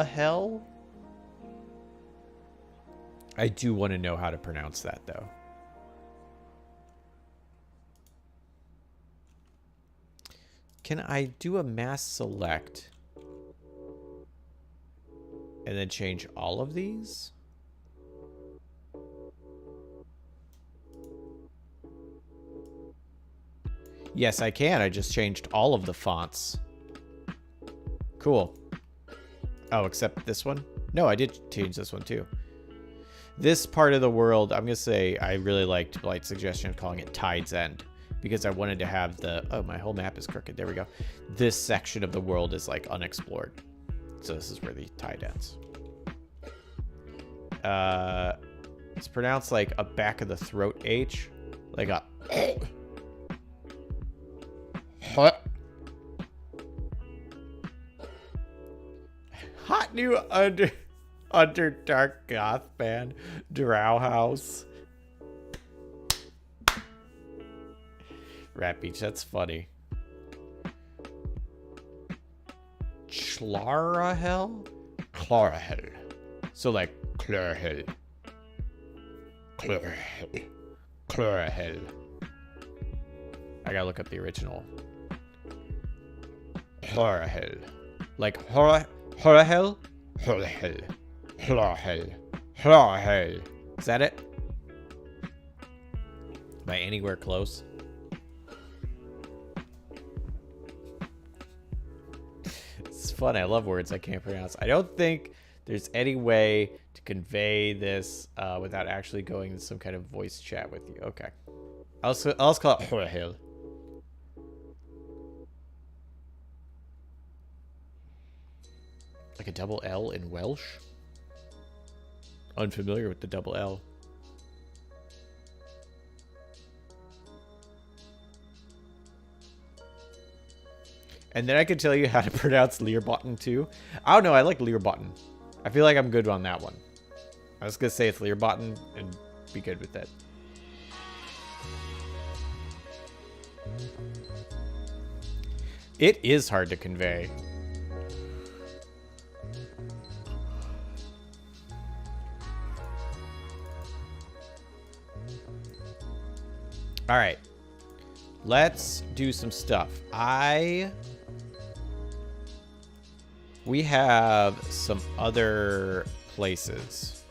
hell? I do want to know how to pronounce that, though. Can I do a mass select and then change all of these? Yes, I can. I just changed all of the fonts. Cool. Oh, except this one? No, I did change this one too. This part of the world, I'm going to say I really liked Blight's suggestion of calling it Tide's End. Because I wanted to have the... Oh, my whole map is crooked. There we go. This section of the world is, like, unexplored. So this is where the tide ends. It's pronounced like a back of the throat H. Like a... Hot new Underdark goth band. Drow House. Rat Beach, that's funny. Chlarahel? Chlorahel. So like Chlorahel. Chlorahel. Chlorahel. I gotta look up the original. Chlorahel. Like Horahel? Horahel. Chlorahel. Chlorahel. Is that it? Am I anywhere close? Fun. I love words I can't pronounce. I don't think there's any way to convey this without actually going to some kind of voice chat with you. Okay. I'll call it Horahil. Like a double L in Welsh? Unfamiliar with the double L. And then I could tell you how to pronounce Leerbotten too. I don't know. I like Leerbotten. I feel like I'm good on that one. I was going to say it's Leerbotten and be good with that. It is hard to convey. All right. Let's do some stuff. We have some other places.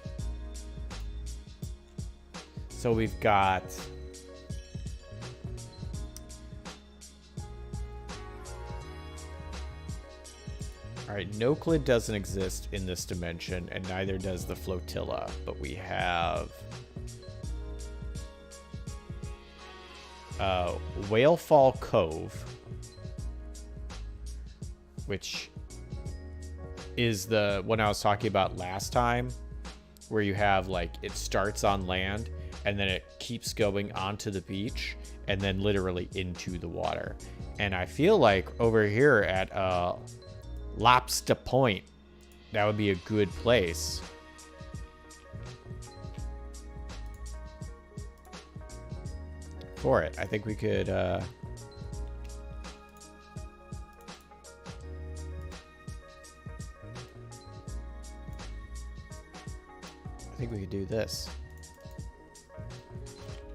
So we've got... Alright, Noklid doesn't exist in this dimension, and neither does the flotilla. But we have... Whalefall Cove, which is the one I was talking about last time, where you have like it starts on land and then it keeps going onto the beach and then literally into the water. And I feel like over here at Lobster Point, that would be a good place. For it. I think we could I think we could do this.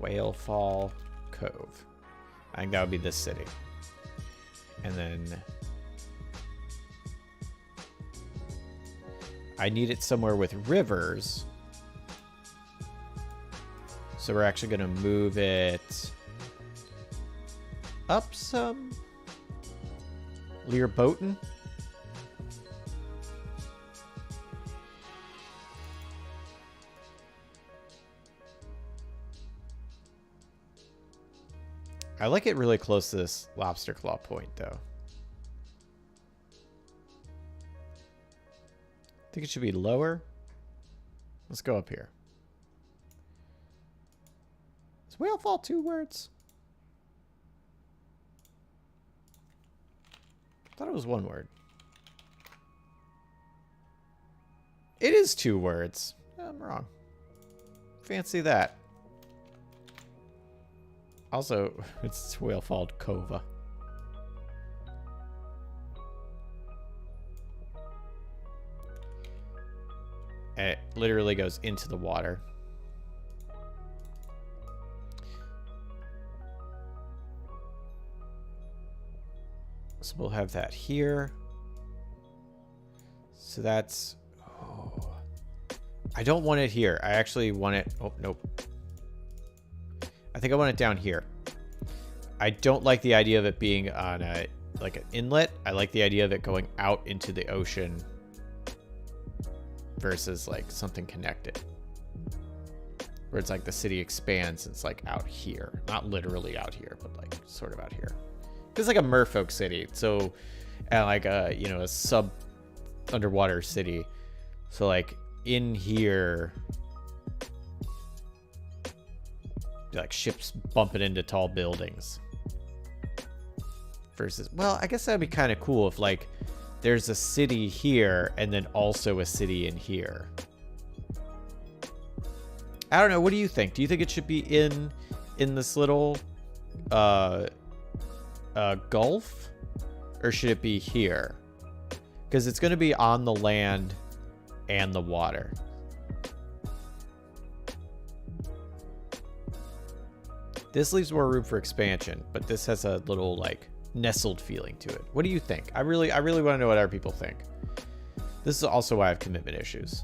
Whalefall Cove. I think that would be this city. And then I need it somewhere with rivers. So we're actually going to move it up some. Leerboten. I like it really close to this Lobster Claw Point, though. I think it should be lower. Let's go up here. Is whale fall 2 words? I thought it was 1 word. It is 2 words. I'm wrong. Fancy that. Also, it's Whalefall Cova. It literally goes into the water. So we'll have that here. So that's... Oh, I don't want it here. I actually want it... Oh, nope. I think I want it down here. I don't like the idea of it being on a like an inlet. I like the idea of it going out into the ocean versus like something connected. Where it's like the city expands, it's like out here. Not literally out here, but like sort of out here. It's like a merfolk city. So, and like a, you know, a sub underwater city. So like in here, like ships bumping into tall buildings. Versus, well, I guess that'd be kind of cool if like there's a city here and then also a city in here. I don't know. What do you think? Do you think it should be in this little gulf, or should it be here? Because it's going to be on the land and the water. This leaves more room for expansion, but this has a little like nestled feeling to it. What do you think? I really want to know what other people think. This is also why I have commitment issues.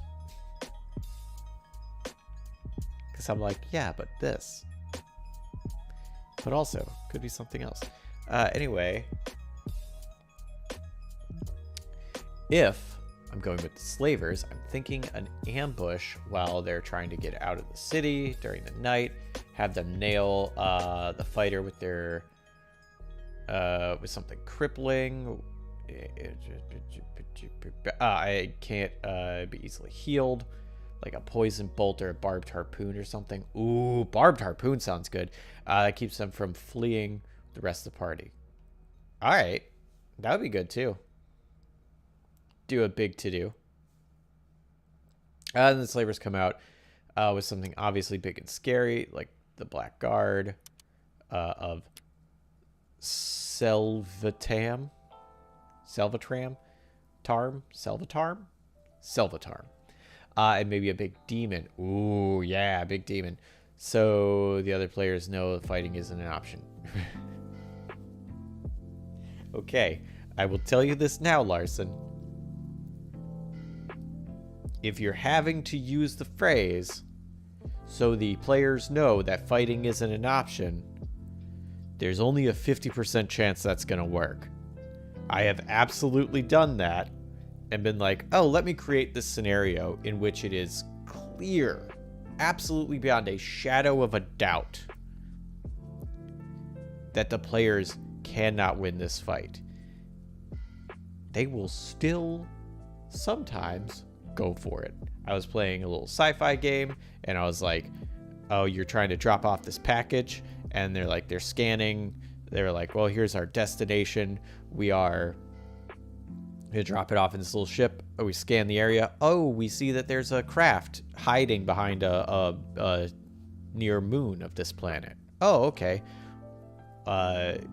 Because I'm like, yeah, but this. But also, could be something else. Anyway. If I'm going with the slavers, I'm thinking an ambush while they're trying to get out of the city during the night. Have them nail the fighter with their... with something crippling. I can't be easily healed. Like a poison bolt or a barbed harpoon or something. Ooh, barbed harpoon sounds good. That keeps them from fleeing the rest of the party. Alright. That would be good too. Do a big to-do. And the slavers come out with something obviously big and scary, like the Black Guard of Selvatarm, and maybe a big demon. Ooh, yeah, big demon. So the other players know fighting isn't an option. Okay, I will tell you this now, Larson. If you're having to use the phrase so the players know that fighting isn't an option, there's only a 50% chance that's going to work. I have absolutely done that and been like, oh, let me create this scenario in which it is clear, absolutely beyond a shadow of a doubt, that the players cannot win this fight. They will still sometimes go for it. I was playing a little sci-fi game and I was like, oh, you're trying to drop off this package, and they're scanning. They're like, well, here's our destination. We are gonna drop it off in this little ship. Oh, we scan the area. Oh, we see that there's a craft hiding behind a near moon of this planet. Oh, okay.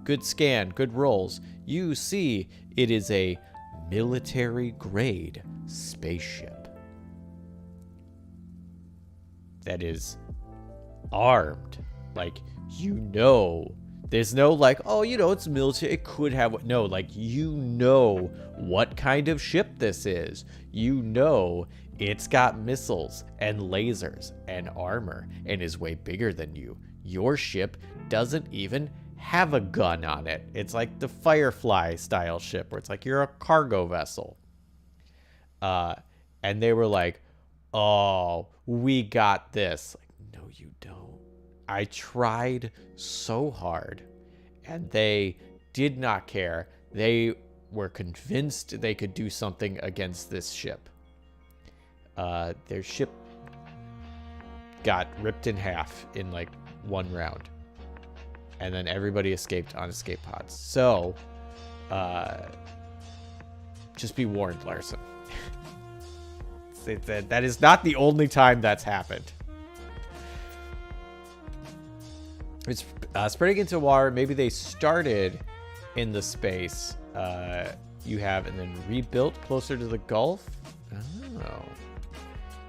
Good scan, good rolls. You see it is a military grade spaceship that is armed. Like, you know, there's no like, oh, you know, it's military, it could have, no, like, you know what kind of ship this is. You know it's got missiles and lasers and armor and is way bigger than you. Your ship doesn't even have a gun on it. It's like the Firefly style ship where it's like you're a cargo vessel. And they were like, oh, we got this. Like, no, you don't. I tried so hard and they did not care. They were convinced they could do something against this ship. Their ship got ripped in half in like one round. And then everybody escaped on escape pods. So, just be warned, Larson. That is not the only time that's happened. It's spreading into water. Maybe they started in the space you have and then rebuilt closer to the Gulf. Oh.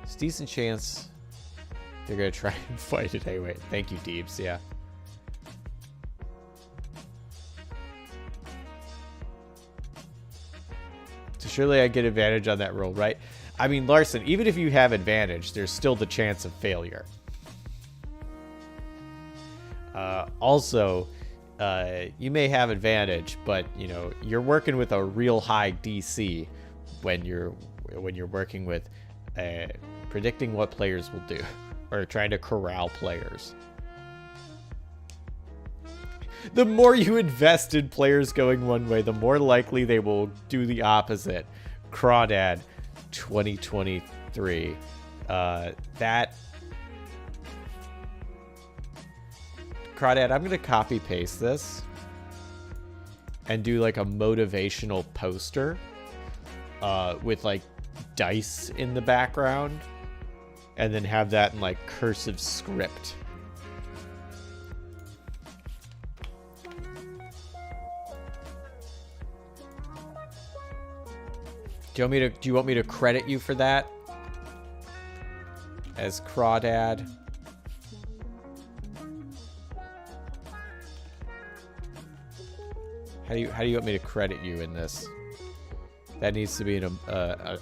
It's a decent chance they're going to try and fight it anyway. Thank you, Deebs. Yeah. So surely I get advantage on that roll, right? I mean, Larson, even if you have advantage, there's still the chance of failure. Also, you may have advantage, but you know you're working with a real high DC when you're working with predicting what players will do or trying to corral players. The more you invest in players going one way, the more likely they will do the opposite. Crawdad 2023. Crawdad, I'm going to copy paste this and do like a motivational poster with like dice in the background and then have that in like cursive script. Do you want me to credit you for that? As Crawdad. How do you want me to credit you in this? That needs to be an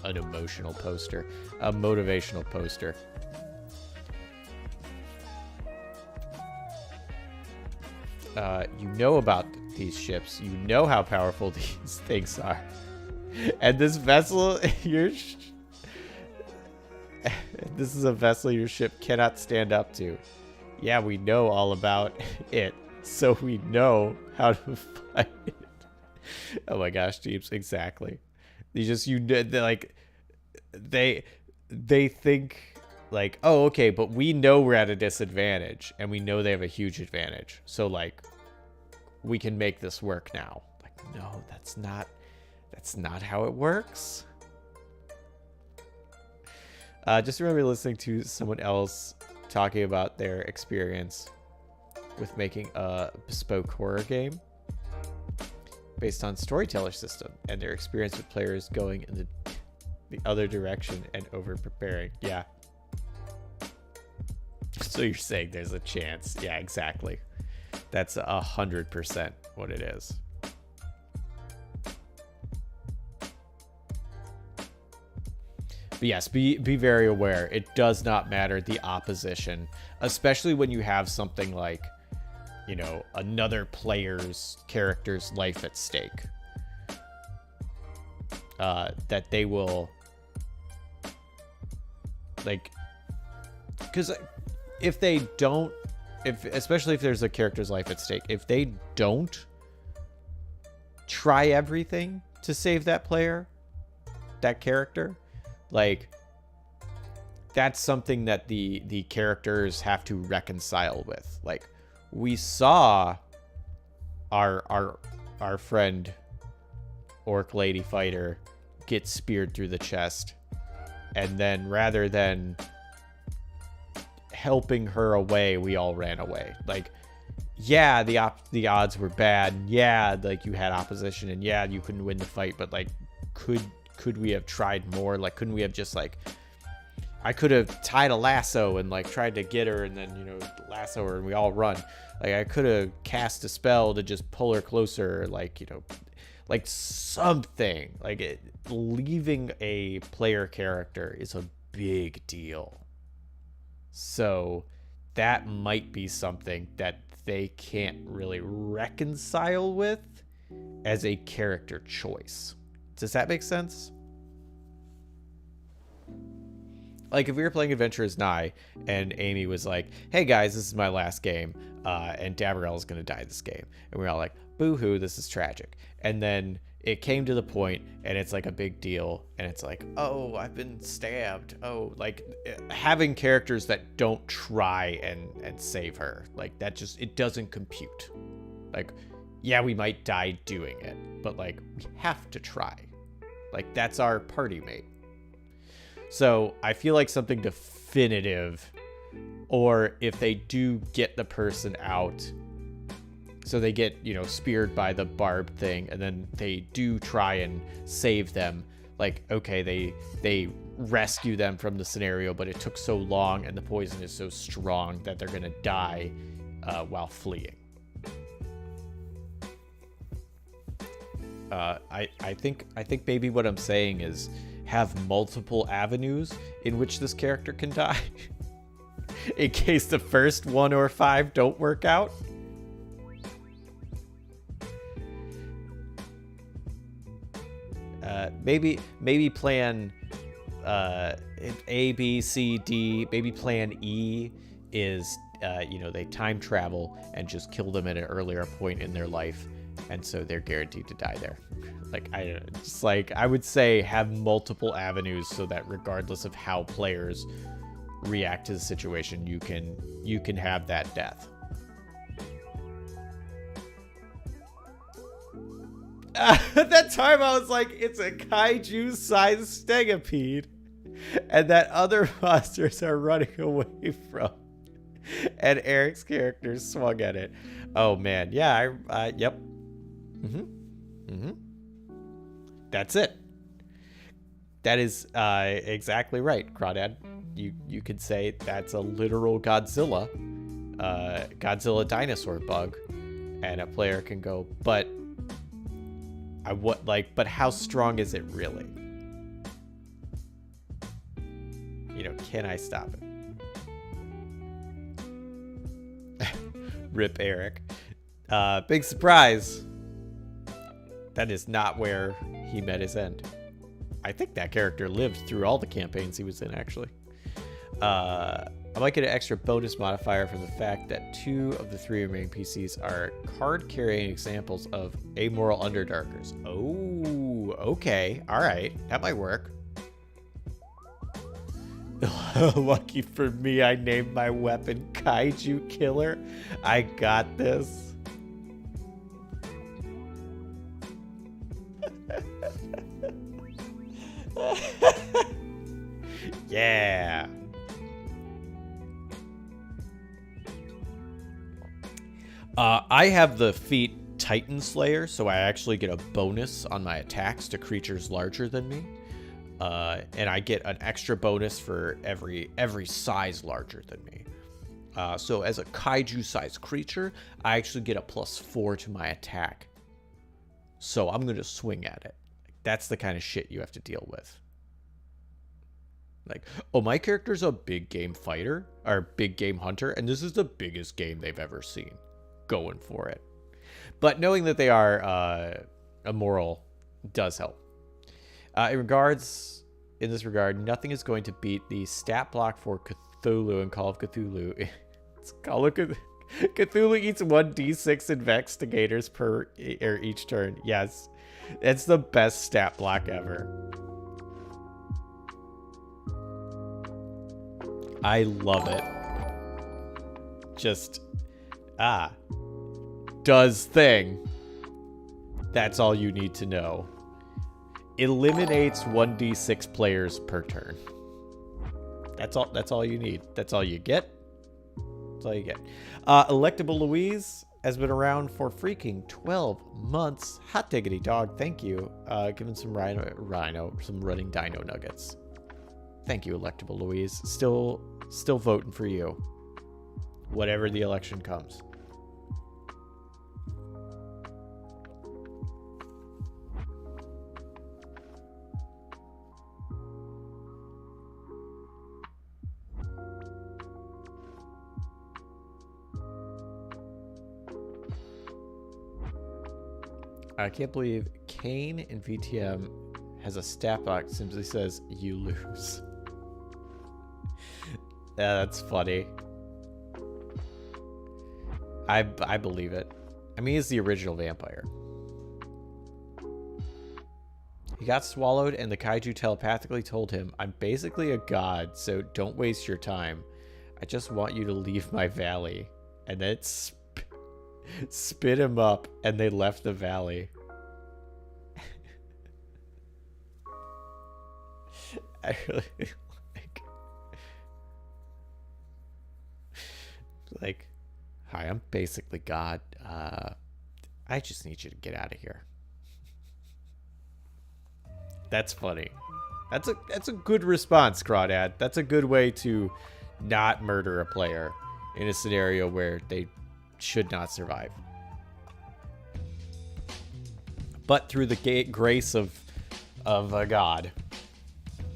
emotional poster, a motivational poster. You know about these ships. You know how powerful these things are. And this vessel, this is a vessel your ship cannot stand up to. Yeah, we know all about it, so we know how to fight it. Oh my gosh, Jeeps, exactly. They think like, oh, okay, but we know we're at a disadvantage, and we know they have a huge advantage. So like, we can make this work now. Like, no, that's not how it works. Just remember listening to someone else talking about their experience with making a bespoke horror game based on storyteller system and their experience with players going in the other direction and over preparing. Yeah. So you're saying there's a chance. Yeah, exactly. That's 100% what it is. But yes, be very aware. It does not matter the opposition, especially when you have something like, you know, another player's character's life at stake. That they will, like, because if they don't, especially if there's a character's life at stake, if they don't try everything to save that player, that character, like, that's something that the characters have to reconcile with. Like, we saw our friend Orc Lady Fighter get speared through the chest, and then rather than helping her away, we all ran away. Like, yeah, the odds were bad. Yeah, like, you had opposition, and yeah, you couldn't win the fight, but like, could we have tried more? Like, couldn't we have just like, I could have tied a lasso and like tried to get her and then, you know, lasso her and we all run. Like, I could have cast a spell to just pull her closer, like, you know, like something. Like, leaving a player character is a big deal. So that might be something that they can't really reconcile with as a character choice. Does that make sense? Like, if we were playing Adventurers Nigh and Amy was like, hey guys, this is my last game, and Dabrel is going to die this game. And we're all like, boo-hoo, this is tragic. And then it came to the point and it's like a big deal and it's like, oh, I've been stabbed. Oh, like having characters that don't try and save her, like that just, it doesn't compute. Like, yeah, we might die doing it, but like we have to try. Like that's our party mate. So I feel like something definitive, or if they do get the person out, so they get, you know, speared by the barbed thing, and then they do try and save them. Like, okay, they rescue them from the scenario, but it took so long and the poison is so strong that they're gonna die while fleeing. I think maybe what I'm saying is have multiple avenues in which this character can die in case the first 1 or 5 don't work out. Maybe plan A, B, C, D. Maybe plan E is you know, they time travel and just kill them at an earlier point in their life, and so they're guaranteed to die there. Like I would say have multiple avenues so that regardless of how players react to the situation, you can have that death. That time I was like, it's a kaiju-sized stegapede, and that other monsters are running away from, and Eric's character swung at it. Oh man, yeah, yep. That's it. That is exactly right, Crawdad. You could say that's a literal Godzilla dinosaur bug, and a player can go, but but how strong is it really? You know, can I stop it? Rip Eric. Big surprise. That is not where he met his end. I think that character lived through all the campaigns he was in, actually. I might get an extra bonus modifier from the fact that 2 of the 3 remaining PCs are card-carrying examples of amoral Underdarkers. Oh, okay. All right. That might work. Lucky for me, I named my weapon Kaiju Killer. I got this. Yeah. I have the feat Titan Slayer, so I actually get a bonus on my attacks to creatures larger than me. And I get an extra bonus for every size larger than me. So as a kaiju-sized creature, I actually get a +4 to my attack. So I'm going to swing at it. That's the kind of shit you have to deal with. Like, oh, my character's a big game fighter, or big game hunter, and this is the biggest game they've ever seen. Going for it. But knowing that they are immoral does help. In this regard, nothing is going to beat the stat block for Cthulhu in Call of Cthulhu. It's Call of Cthulhu. Cthulhu eats 1d6 investigators per each turn. Yes, it's the best stat block ever. I love it. Just does thing. That's all you need to know. Eliminates 1d6 players per turn. That's all you need. That's all you get. That's all you get. Electable Louise has been around for freaking 12 months. Hot diggity dog, thank you. Giving some some running dino nuggets. Thank you, Electable Louise. Still voting for you. Whatever the election comes. I can't believe Kane in VTM has a stat box simply says you lose. Yeah, that's funny. I believe it. I mean, he's the original vampire. He got swallowed, and the kaiju telepathically told him, "I'm basically a god, so don't waste your time. I just want you to leave my valley." And then it spit him up, and they left the valley. I really like, "Hi, I'm basically God. I just need you to get out of here." That's funny. That's a good response, Crawdad. That's a good way to not murder a player in a scenario where they should not survive. But through the grace of a god,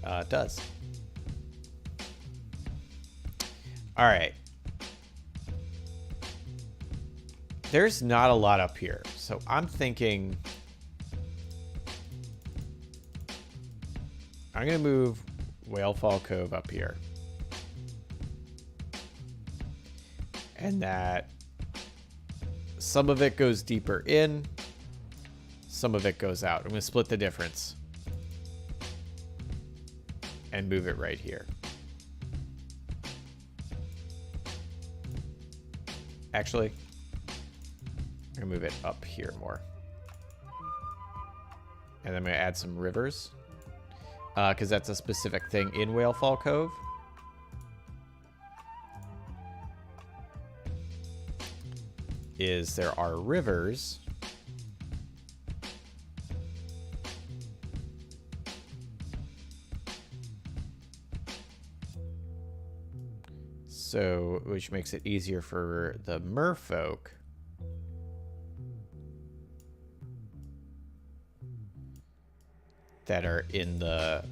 it does. All right. There's not a lot up here, so I'm thinking I'm going to move Whalefall Cove up here. And that some of it goes deeper in, some of it goes out. I'm going to split the difference and move it right here. Actually, I'm going to move it up here more. And then I'm going to add some rivers. Because that's a specific thing in Whalefall Cove. Is there are rivers so which makes it easier for the merfolk that are in the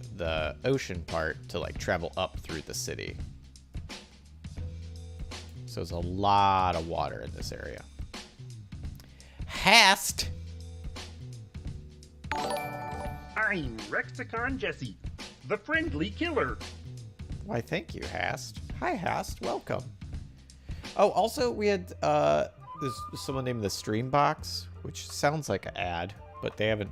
ocean part to like travel up through the city. So there's a lot of water in this area. Hast! I'm Rexicon Jesse, the friendly killer. Why, thank you, Hast. Hi, Hast. Welcome. Oh, also, we had there's someone named the Streambox, which sounds like an ad, but they haven't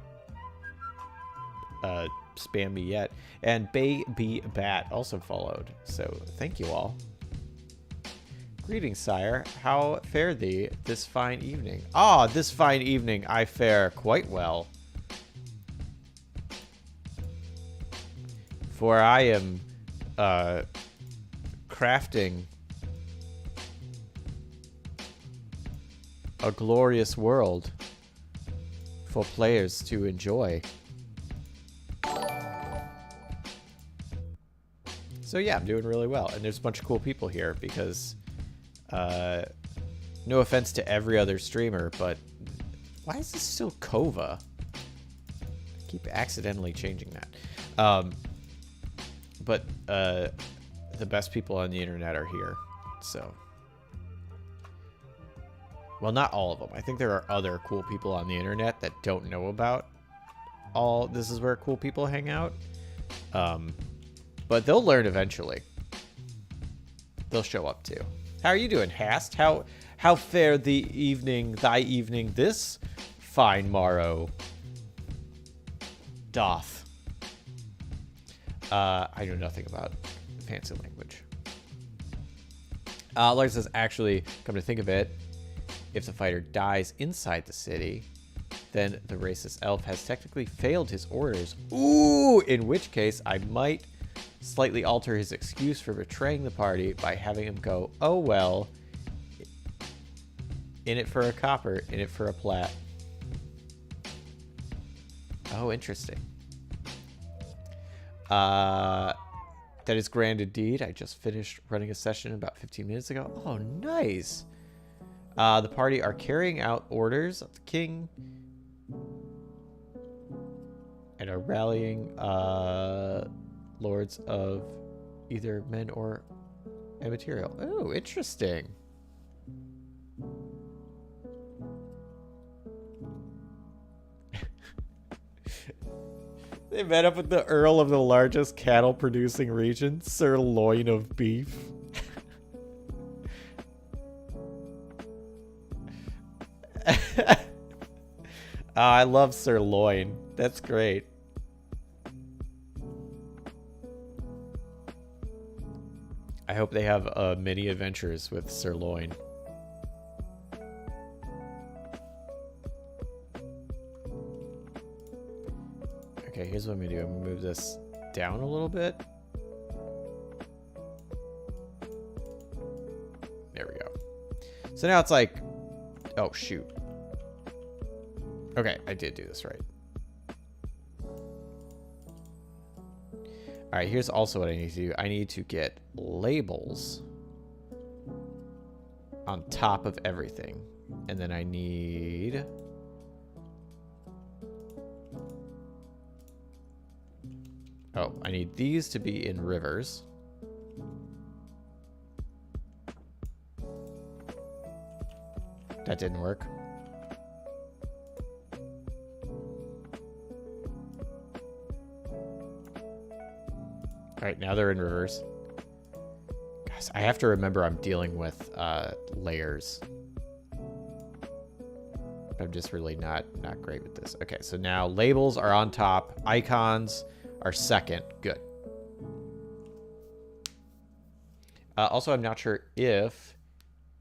spammed me yet. And Baby Bat also followed, so thank you all. Greetings, sire. How fare thee this fine evening? Ah, this fine evening I fare quite well. For I am crafting a glorious world for players to enjoy. So yeah, I'm doing really well. And there's a bunch of cool people here because, no offense to every other streamer, but why is this still Kova? I keep accidentally changing that. But the best people on the internet are here, so. Well, not all of them. I think there are other cool people on the internet that don't know about all this is where cool people hang out. But they'll learn eventually. They'll show up too. How are you doing, Hast? How fare the evening, thy evening, this fine morrow doth? I know nothing about fancy language. Larry says, actually, come to think of it, if the fighter dies inside the city, then the racist elf has technically failed his orders. Ooh, in which case I might slightly alter his excuse for betraying the party by having him go, oh well, in it for a copper, in it for a plat. Oh, interesting. That is grand indeed. I just finished running a session about 15 minutes ago. Oh, nice. The party are carrying out orders of the king and are rallying lords of either men or immaterial. Oh, interesting. They met up with the Earl of the largest cattle producing region, sirloin of beef. I love sirloin. That's great. I hope they have mini adventures with Sirloin. Okay, here's what I'm gonna do. I'm gonna move this down a little bit. There we go. So now it's like, oh shoot. Okay, I did do this right. All right, here's also what I need to do. I need to get labels on top of everything. And then I need... oh, I need these to be in rivers. That didn't work. All right, now they're in rivers. Guys, I have to remember I'm dealing with layers. I'm just really not great with this. Okay, so now labels are on top. Icons are second. Good. Also, I'm not sure if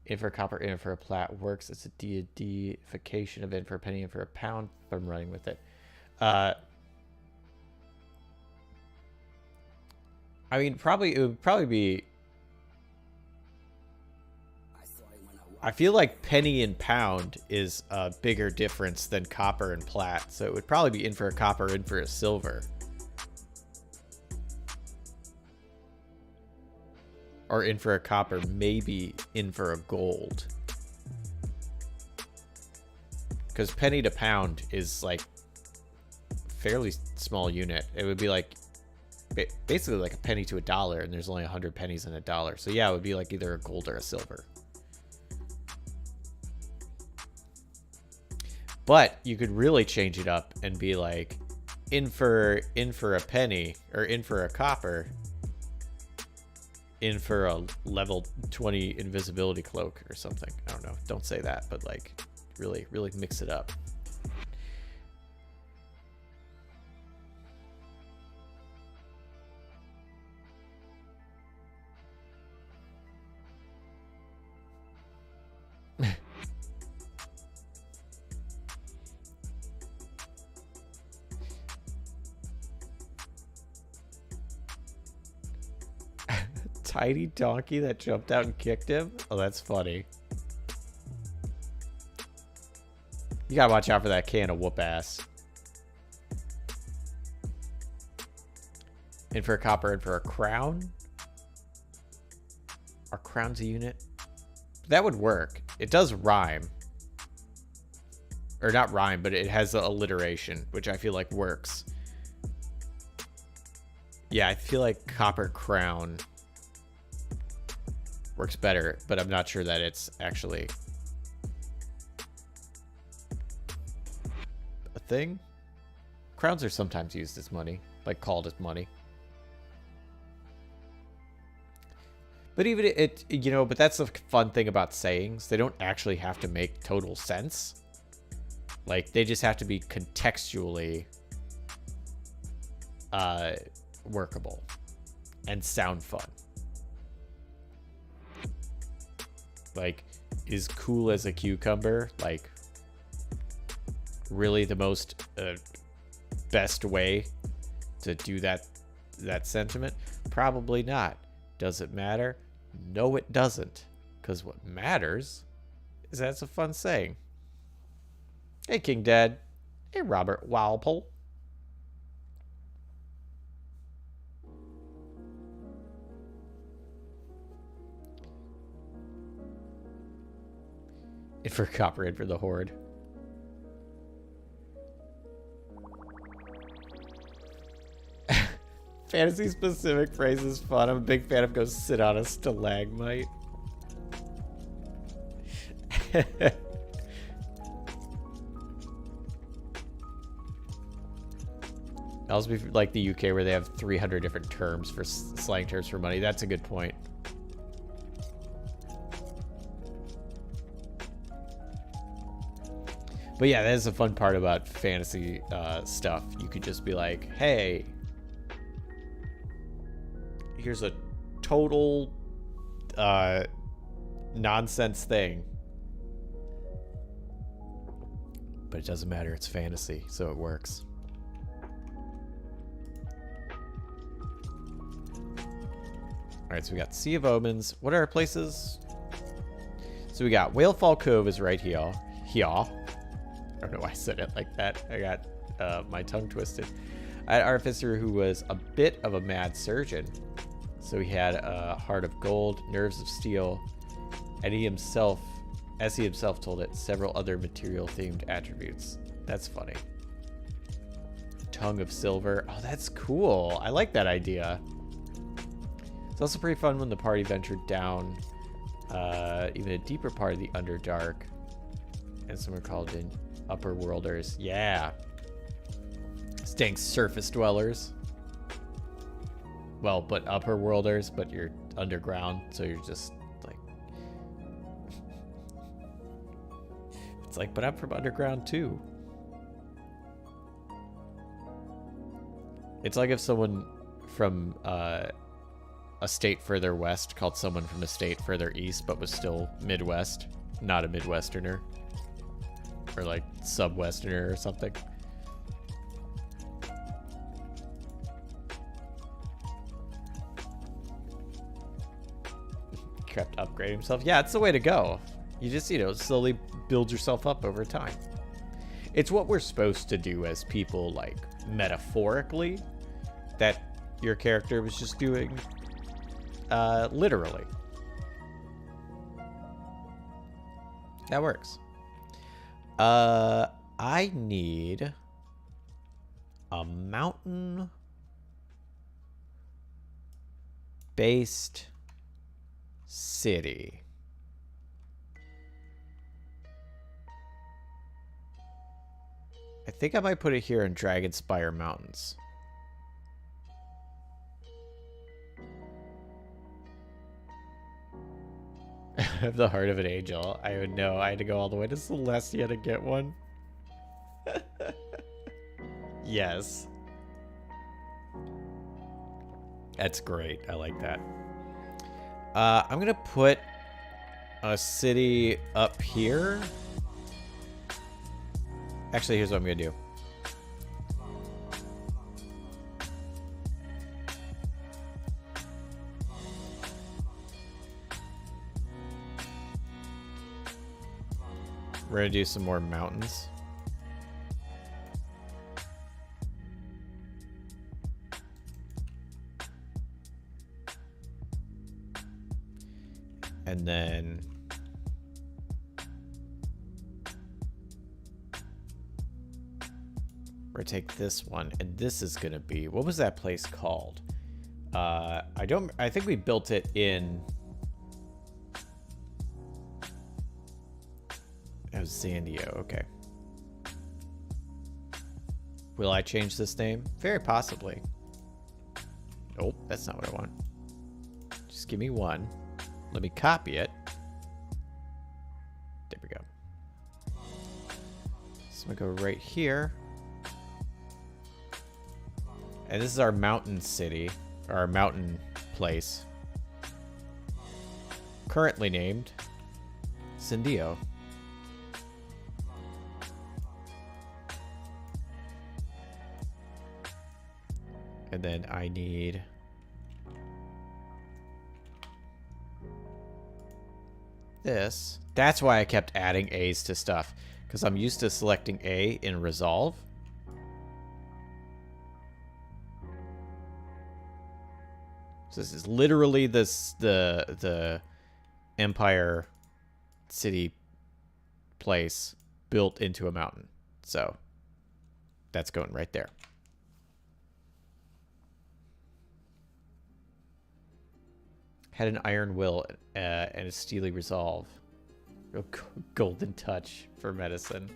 in for copper, in for a plat works. It's a deification of in for a penny, in for a pound. But I'm running with it. I mean, it would probably be... I feel like penny and pound is a bigger difference than copper and plat. So it would probably be in for a copper, in for a silver. Or in for a copper, maybe in for a gold. Because penny to pound is like fairly small unit. It would be like basically like a penny to a dollar, and there's only 100 pennies in a dollar. So yeah, it would be like either a gold or a silver. But you could really change it up and be like in for a penny, or in for a copper, in for a level 20 invisibility cloak or something. I don't know. Don't say that, but like really mix it up. Tiny donkey that jumped out and kicked him? Oh, that's funny. You gotta watch out for that can of whoop ass. In for a copper, in for a crown? Are crowns a unit? That would work. It does rhyme. Or not rhyme, but it has the alliteration, which I feel like works. Yeah, I feel like copper crown works better, but I'm not sure that it's actually a thing. Crowns are sometimes used as money, like called as money. But even it, you know, but that's the fun thing about sayings. They don't actually have to make total sense. Like, they just have to be contextually workable and sound fun. Like, is cool as a cucumber like really the most best way to do that sentiment? Probably not. Does it matter? No, it doesn't. Because what matters is that it's a fun saying. Hey, King Dad. Hey, Robert Walpole. In for copper, in for the horde. Fantasy specific phrase is fun. I'm a big fan of go sit on a stalagmite. Also, be like the UK where they have 300 different terms for slang terms for money. That's a good point. But yeah, that is a fun part about fantasy stuff. You could just be like, hey, here's a total nonsense thing. But it doesn't matter, it's fantasy, so it works. Alright, so we got Sea of Omens. What are our places? So we got Whalefall Cove is right here. I don't know why I said it like that. I got my tongue twisted. I had Artificer who was a bit of a mad surgeon. So he had a heart of gold, nerves of steel, and he himself, as he himself told it, several other material-themed attributes. That's funny. Tongue of silver. Oh, that's cool. I like that idea. It's also pretty fun when the party ventured down even a deeper part of the Underdark, and someone called in Upper Worlders. Yeah. Stank surface dwellers. Well, but Upper Worlders, but you're underground, so you're just like... It's like, but I'm from underground too. It's like if someone from a state further west called someone from a state further east, but was still Midwest, not a Midwesterner. Or like Subwesterner or something. Kept upgrading himself. Yeah, it's the way to go. You just, slowly build yourself up over time. It's what we're supposed to do as people, like, metaphorically, that your character was just doing literally. That works. I need a mountain-based city. I think I might put it here in Dragonspire Mountains. I have the heart of an angel. I would know. I had to go all the way to Celestia to get one. Yes. That's great. I like that. I'm going to put a city up here. Actually, here's what I'm going to do. We're going to do some more mountains. And then we're gonna take this one, and this is gonna be, what was that place called? I think we built it in, it was Zandio. Okay. Will I change this name? Very possibly. Nope, that's not what I want. Just give me one. Let me copy it. There we go. So I'm gonna go right here. And this is our mountain city, or our mountain place. Currently named Zindio. And then I need this. That's why I kept adding A's to stuff, because I'm used to selecting A in Resolve. So this is literally the Empire city place built into a mountain. So that's going right there. Had an iron will and a steely resolve. Real golden touch for medicine.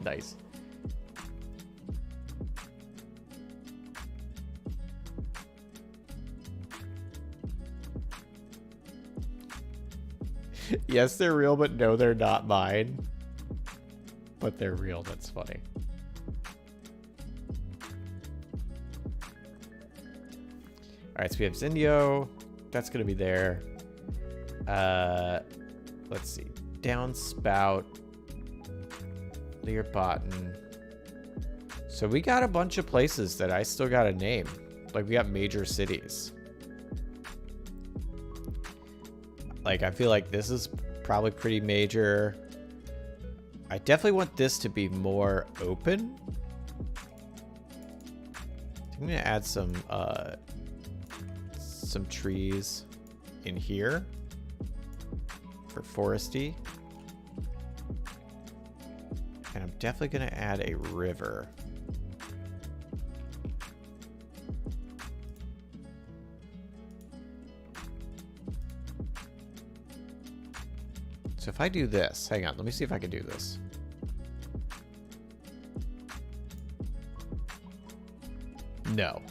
Nice. Yes, they're real, but no, they're not mine. But they're real. That's funny. All right, so we have Zindio. That's going to be there. Let's see. Downspout. Leerbotten. So we got a bunch of places that I still got to name. Like, we got major cities. Like, I feel like this is probably pretty major. I definitely want this to be more open. I'm gonna add some trees in here for foresty. And I'm definitely gonna add a river. So if I do this, hang on, let me see if I can do this. No.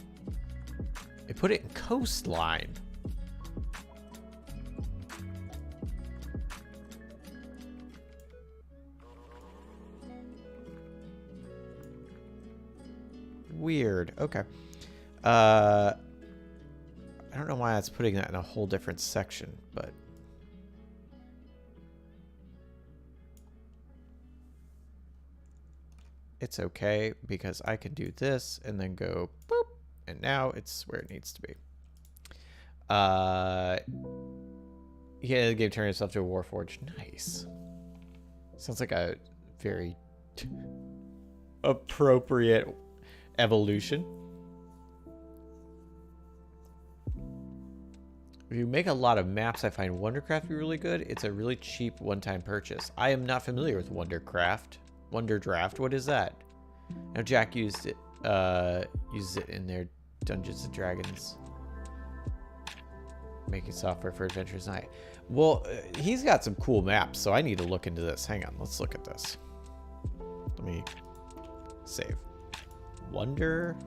I put it in coastline. Weird. Okay. I don't know why that's putting that in a whole different section, but it's okay because I can do this and then go boop, and now it's where it needs to be. Yeah, the game turned itself to a Warforged. Nice. Sounds like a very appropriate evolution. If you make a lot of maps, I find Wondercraft to be really good. It's a really cheap one-time purchase. I am not familiar with Wondercraft. Wonderdraft, what is that? Now Jack uses it in their Dungeons and Dragons making software for Adventures Night. Well, he's got some cool maps, so I need to look into this. Hang on, let's look at this. Let me save. Wonder.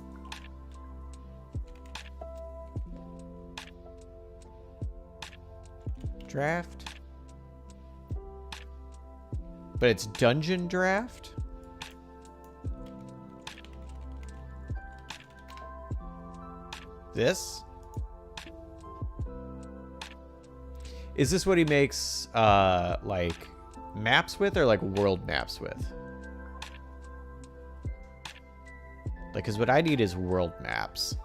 Draft. But it's Dungeon Draft? This? Is this what he makes, like, maps with or, like, world maps with? Like, because what I need is world maps.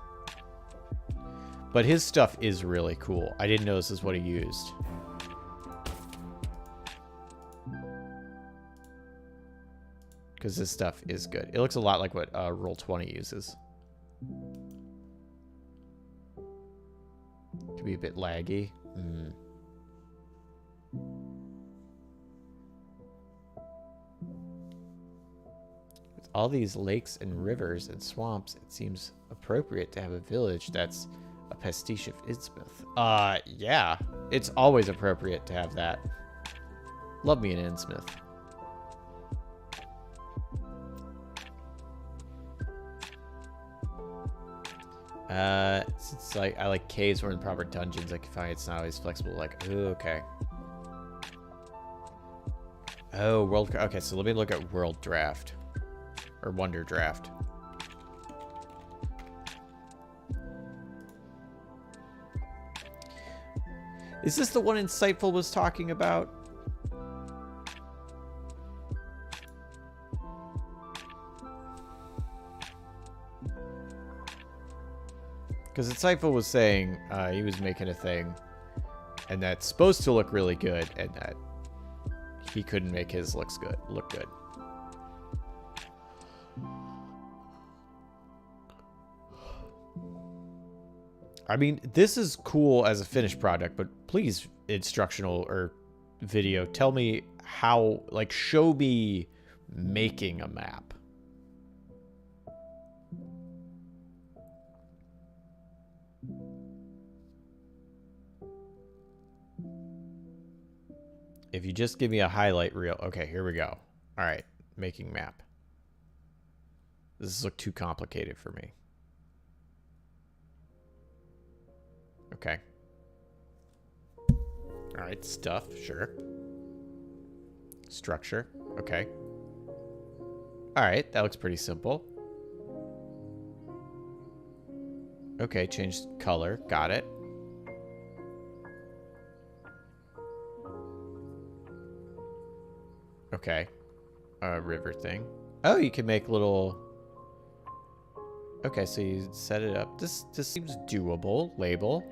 But his stuff is really cool. I didn't know this is what he used. Because this stuff is good. It looks a lot like what Roll20 uses. Could be a bit laggy. With all these lakes and rivers and swamps, it seems appropriate to have a village that's a pastiche of Innsmouth. Yeah. It's always appropriate to have that. Love me an Innsmouth. Since like I like caves more than proper dungeons, I can find it's not always flexible. Like, ooh, okay. Oh, world. Okay, so let me look at World Draft or Wonder Draft. Is this the one Insightful was talking about? Because Insightful was saying he was making a thing, and that's supposed to look really good, and that he couldn't make his look good. I mean, this is cool as a finished product, but please, instructional or video, tell me how, like, show me making a map. If you just give me a highlight reel. Okay, here we go. All right, making map. This looks too complicated for me. Okay. All right, stuff, sure. Structure, okay. All right, that looks pretty simple. Okay, change color, got it. Okay. River thing. Oh, you can make little... Okay, so you set it up. This seems doable. Label.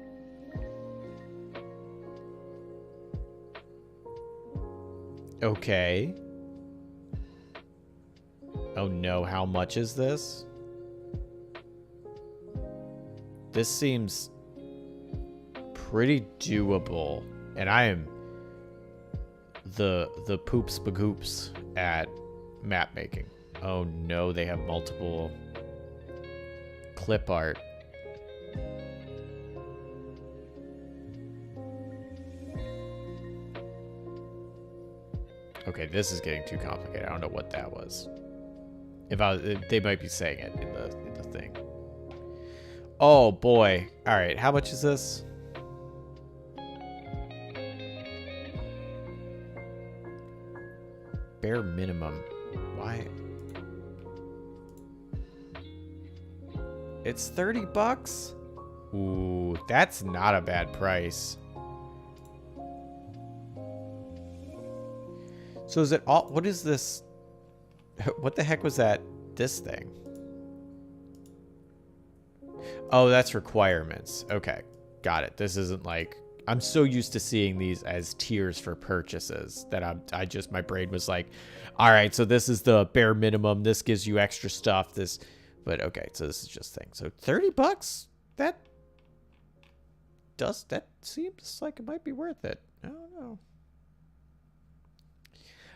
Okay. Oh no, how much is this? This seems pretty doable. And I am the poops bagoops at map making. Oh no, they have multiple clip art. Okay, this is getting too complicated. I don't know what that was. They might be saying it in the thing. Oh boy. All right, how much is this? Bare minimum. Why? It's 30 bucks? Ooh, that's not a bad price. So is it all... What is this? What the heck was that? This thing? Oh, that's requirements. Okay, got it. This isn't like... I'm so used to seeing these as tiers for purchases that my brain was like, all right, so this is the bare minimum. This gives you extra stuff. But okay, so this is just things. So 30 bucks? That seems like it might be worth it. I don't know.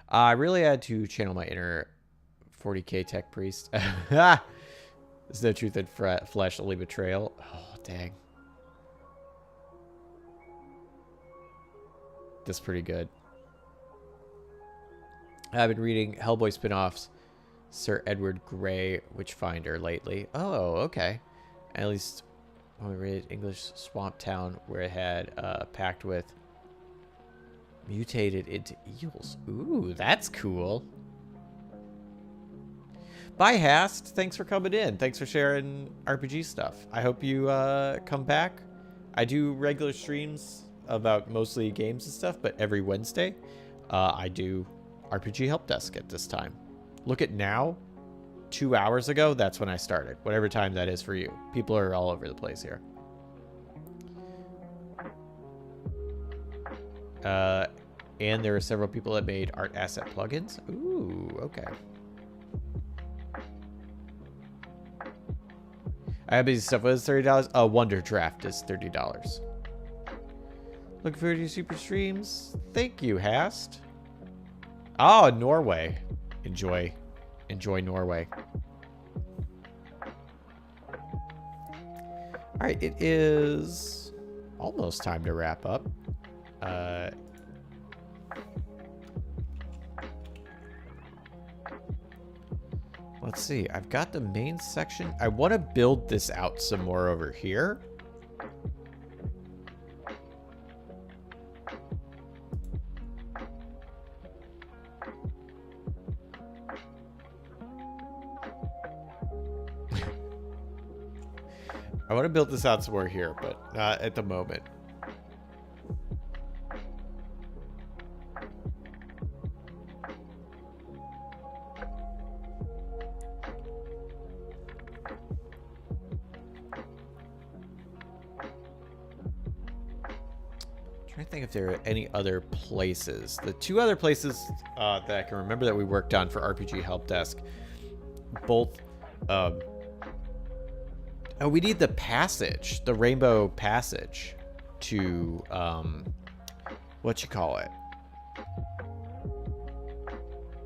I really had to channel my inner 40k tech priest. There's no truth in flesh, only betrayal. Oh, dang. That's pretty good. I've been reading Hellboy spin-offs, Sir Edward Grey Witchfinder lately. Oh, okay. At least when we read English Swamp Town, where it had a pact with mutated into eels. Ooh, that's cool. Bye, Hast. Thanks for coming in. Thanks for sharing RPG stuff. I hope you come back. I do regular streams about mostly games and stuff, but every Wednesday I do RPG Help Desk at this time. Look at now, 2 hours ago, that's when I started. Whatever time that is for you. People are all over the place here. And there are several people that made art asset plugins. Ooh, okay. I have busy stuff. What is $30? Wonder Draft is $30. Looking forward to your super streams. Thank you, Hast. Oh, Norway. Enjoy Norway. All right, it is almost time to wrap up. Let's see. I've got the main section. I want to build this out some more over here. I want to build this out somewhere here, but not at the moment. Trying to think if there are any other places. The two other places that I can remember that we worked on for RPG Help Desk, both... Oh, we need the passage, the rainbow passage to, what you call it?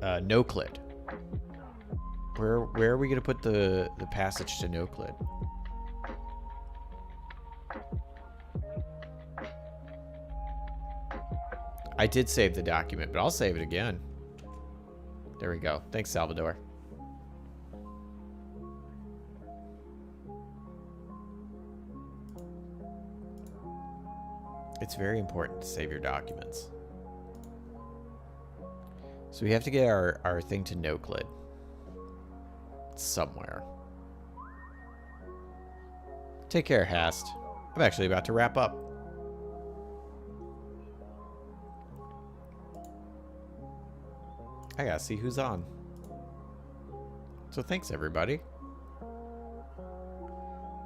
Noclid. Where are we going to put the passage to Noclid? I did save the document, but I'll save it again. There we go. Thanks, Salvador. It's very important to save your documents. So we have to get our thing to Noclid. Somewhere. Take care, Hast. I'm actually about to wrap up. I gotta see who's on. So thanks, everybody.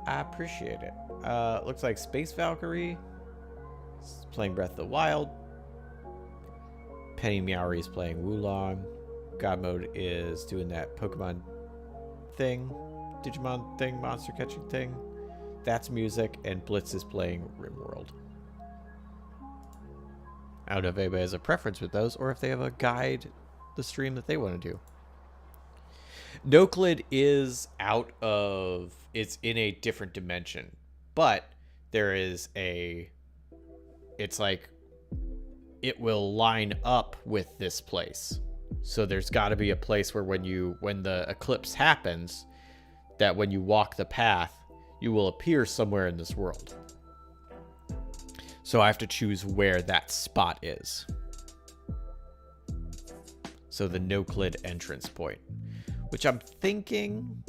I appreciate it. Looks like Space Valkyrie is playing Breath of the Wild. Penny Meowry is playing Wulong. God Mode is doing that Pokemon thing, Digimon thing, monster catching thing. That's music, and Blitz is playing RimWorld. I don't know if anybody has a preference with those, or if they have a guide the stream that they want to do. Noclid is out of, it's in a different dimension, but there is a, it's like, it will line up with this place. So there's got to be a place where when the eclipse happens, that when you walk the path, you will appear somewhere in this world. So I have to choose where that spot is. So the Noclid entrance point, which I'm thinking,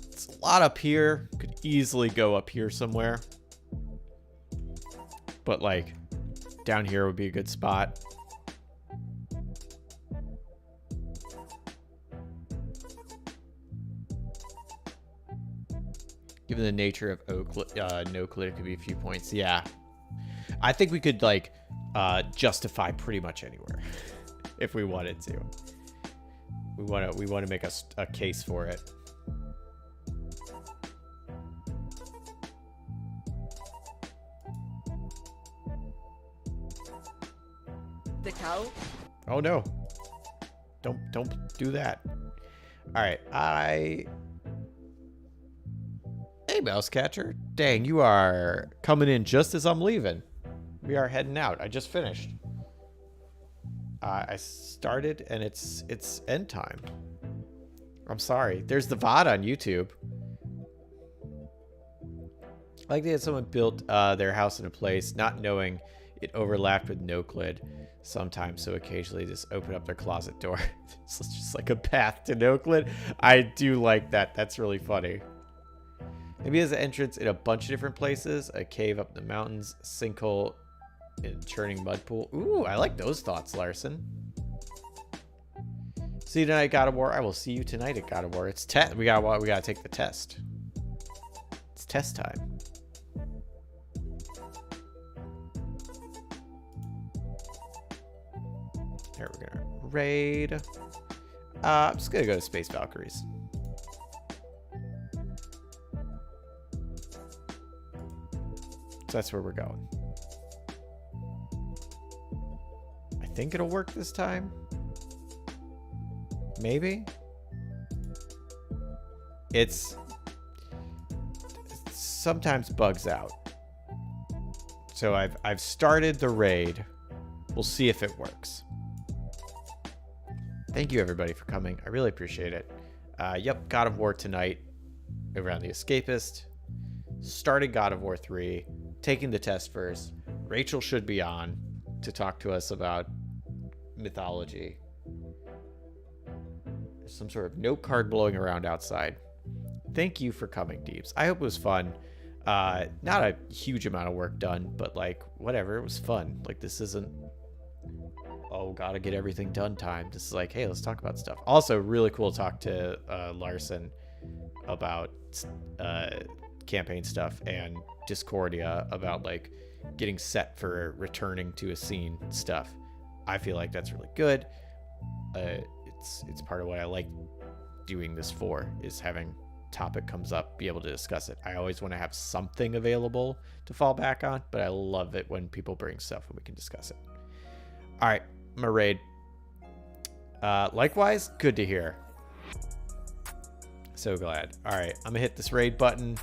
it's a lot up here. Could easily go up here somewhere. But like down here would be a good spot. Given the nature of Noclid, it could be a few points. Yeah. I think we could like justify pretty much anywhere if we wanted to. We want to make a case for it. The cow? Oh no. Don't do that. All right. Hey, Mousecatcher. Dang, you are coming in just as I'm leaving. We are heading out. I just finished. I started and it's end time. I'm sorry. There's the VOD on YouTube. Like they had someone built their house in a place, not knowing it overlapped with Noclid sometimes, so occasionally just open up their closet door. It's just like a path to Noclid. I do like that. That's really funny. Maybe it has an entrance in a bunch of different places. A cave up in the mountains, sinkhole in churning mud pool. Ooh, I like those thoughts, Larson. See you tonight at God of War. I will see you tonight at God of War. It's test. We gotta take the test. It's test time. There, we're gonna raid. I'm just gonna go to Space Valkyries. So that's where we're going. I think it'll work this time. Maybe. It sometimes bugs out. So I've started the raid. We'll see if it works. Thank you everybody for coming. I really appreciate it. Yep, God of War tonight over on The Escapist. Started God of War 3. Taking the test first. Rachel should be on to talk to us about mythology. There's some sort of note card blowing around outside. Thank you for coming, Deeps. I hope it was fun. Not a huge amount of work done, but like whatever, it was fun. Like this isn't, oh, gotta get everything done time. This is like, hey, let's talk about stuff. Also, really cool to talk to Larson about campaign stuff, and Discordia about like getting set for returning to a scene stuff. I feel like that's really good. It's part of what I like doing this for, is having topic comes up, be able to discuss it. I always want to have something available to fall back on, but I love it when people bring stuff and we can discuss it. All right, I'm gonna raid. Likewise, good to hear. So glad. All right, I'm gonna hit this raid button.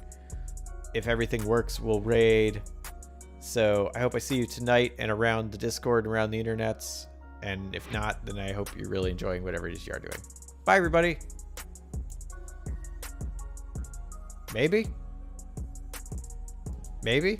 If everything works, we'll raid. So I hope I see you tonight and around the Discord and around the internets. And if not, then I hope you're really enjoying whatever it is you are doing. Bye, everybody. Maybe? Maybe?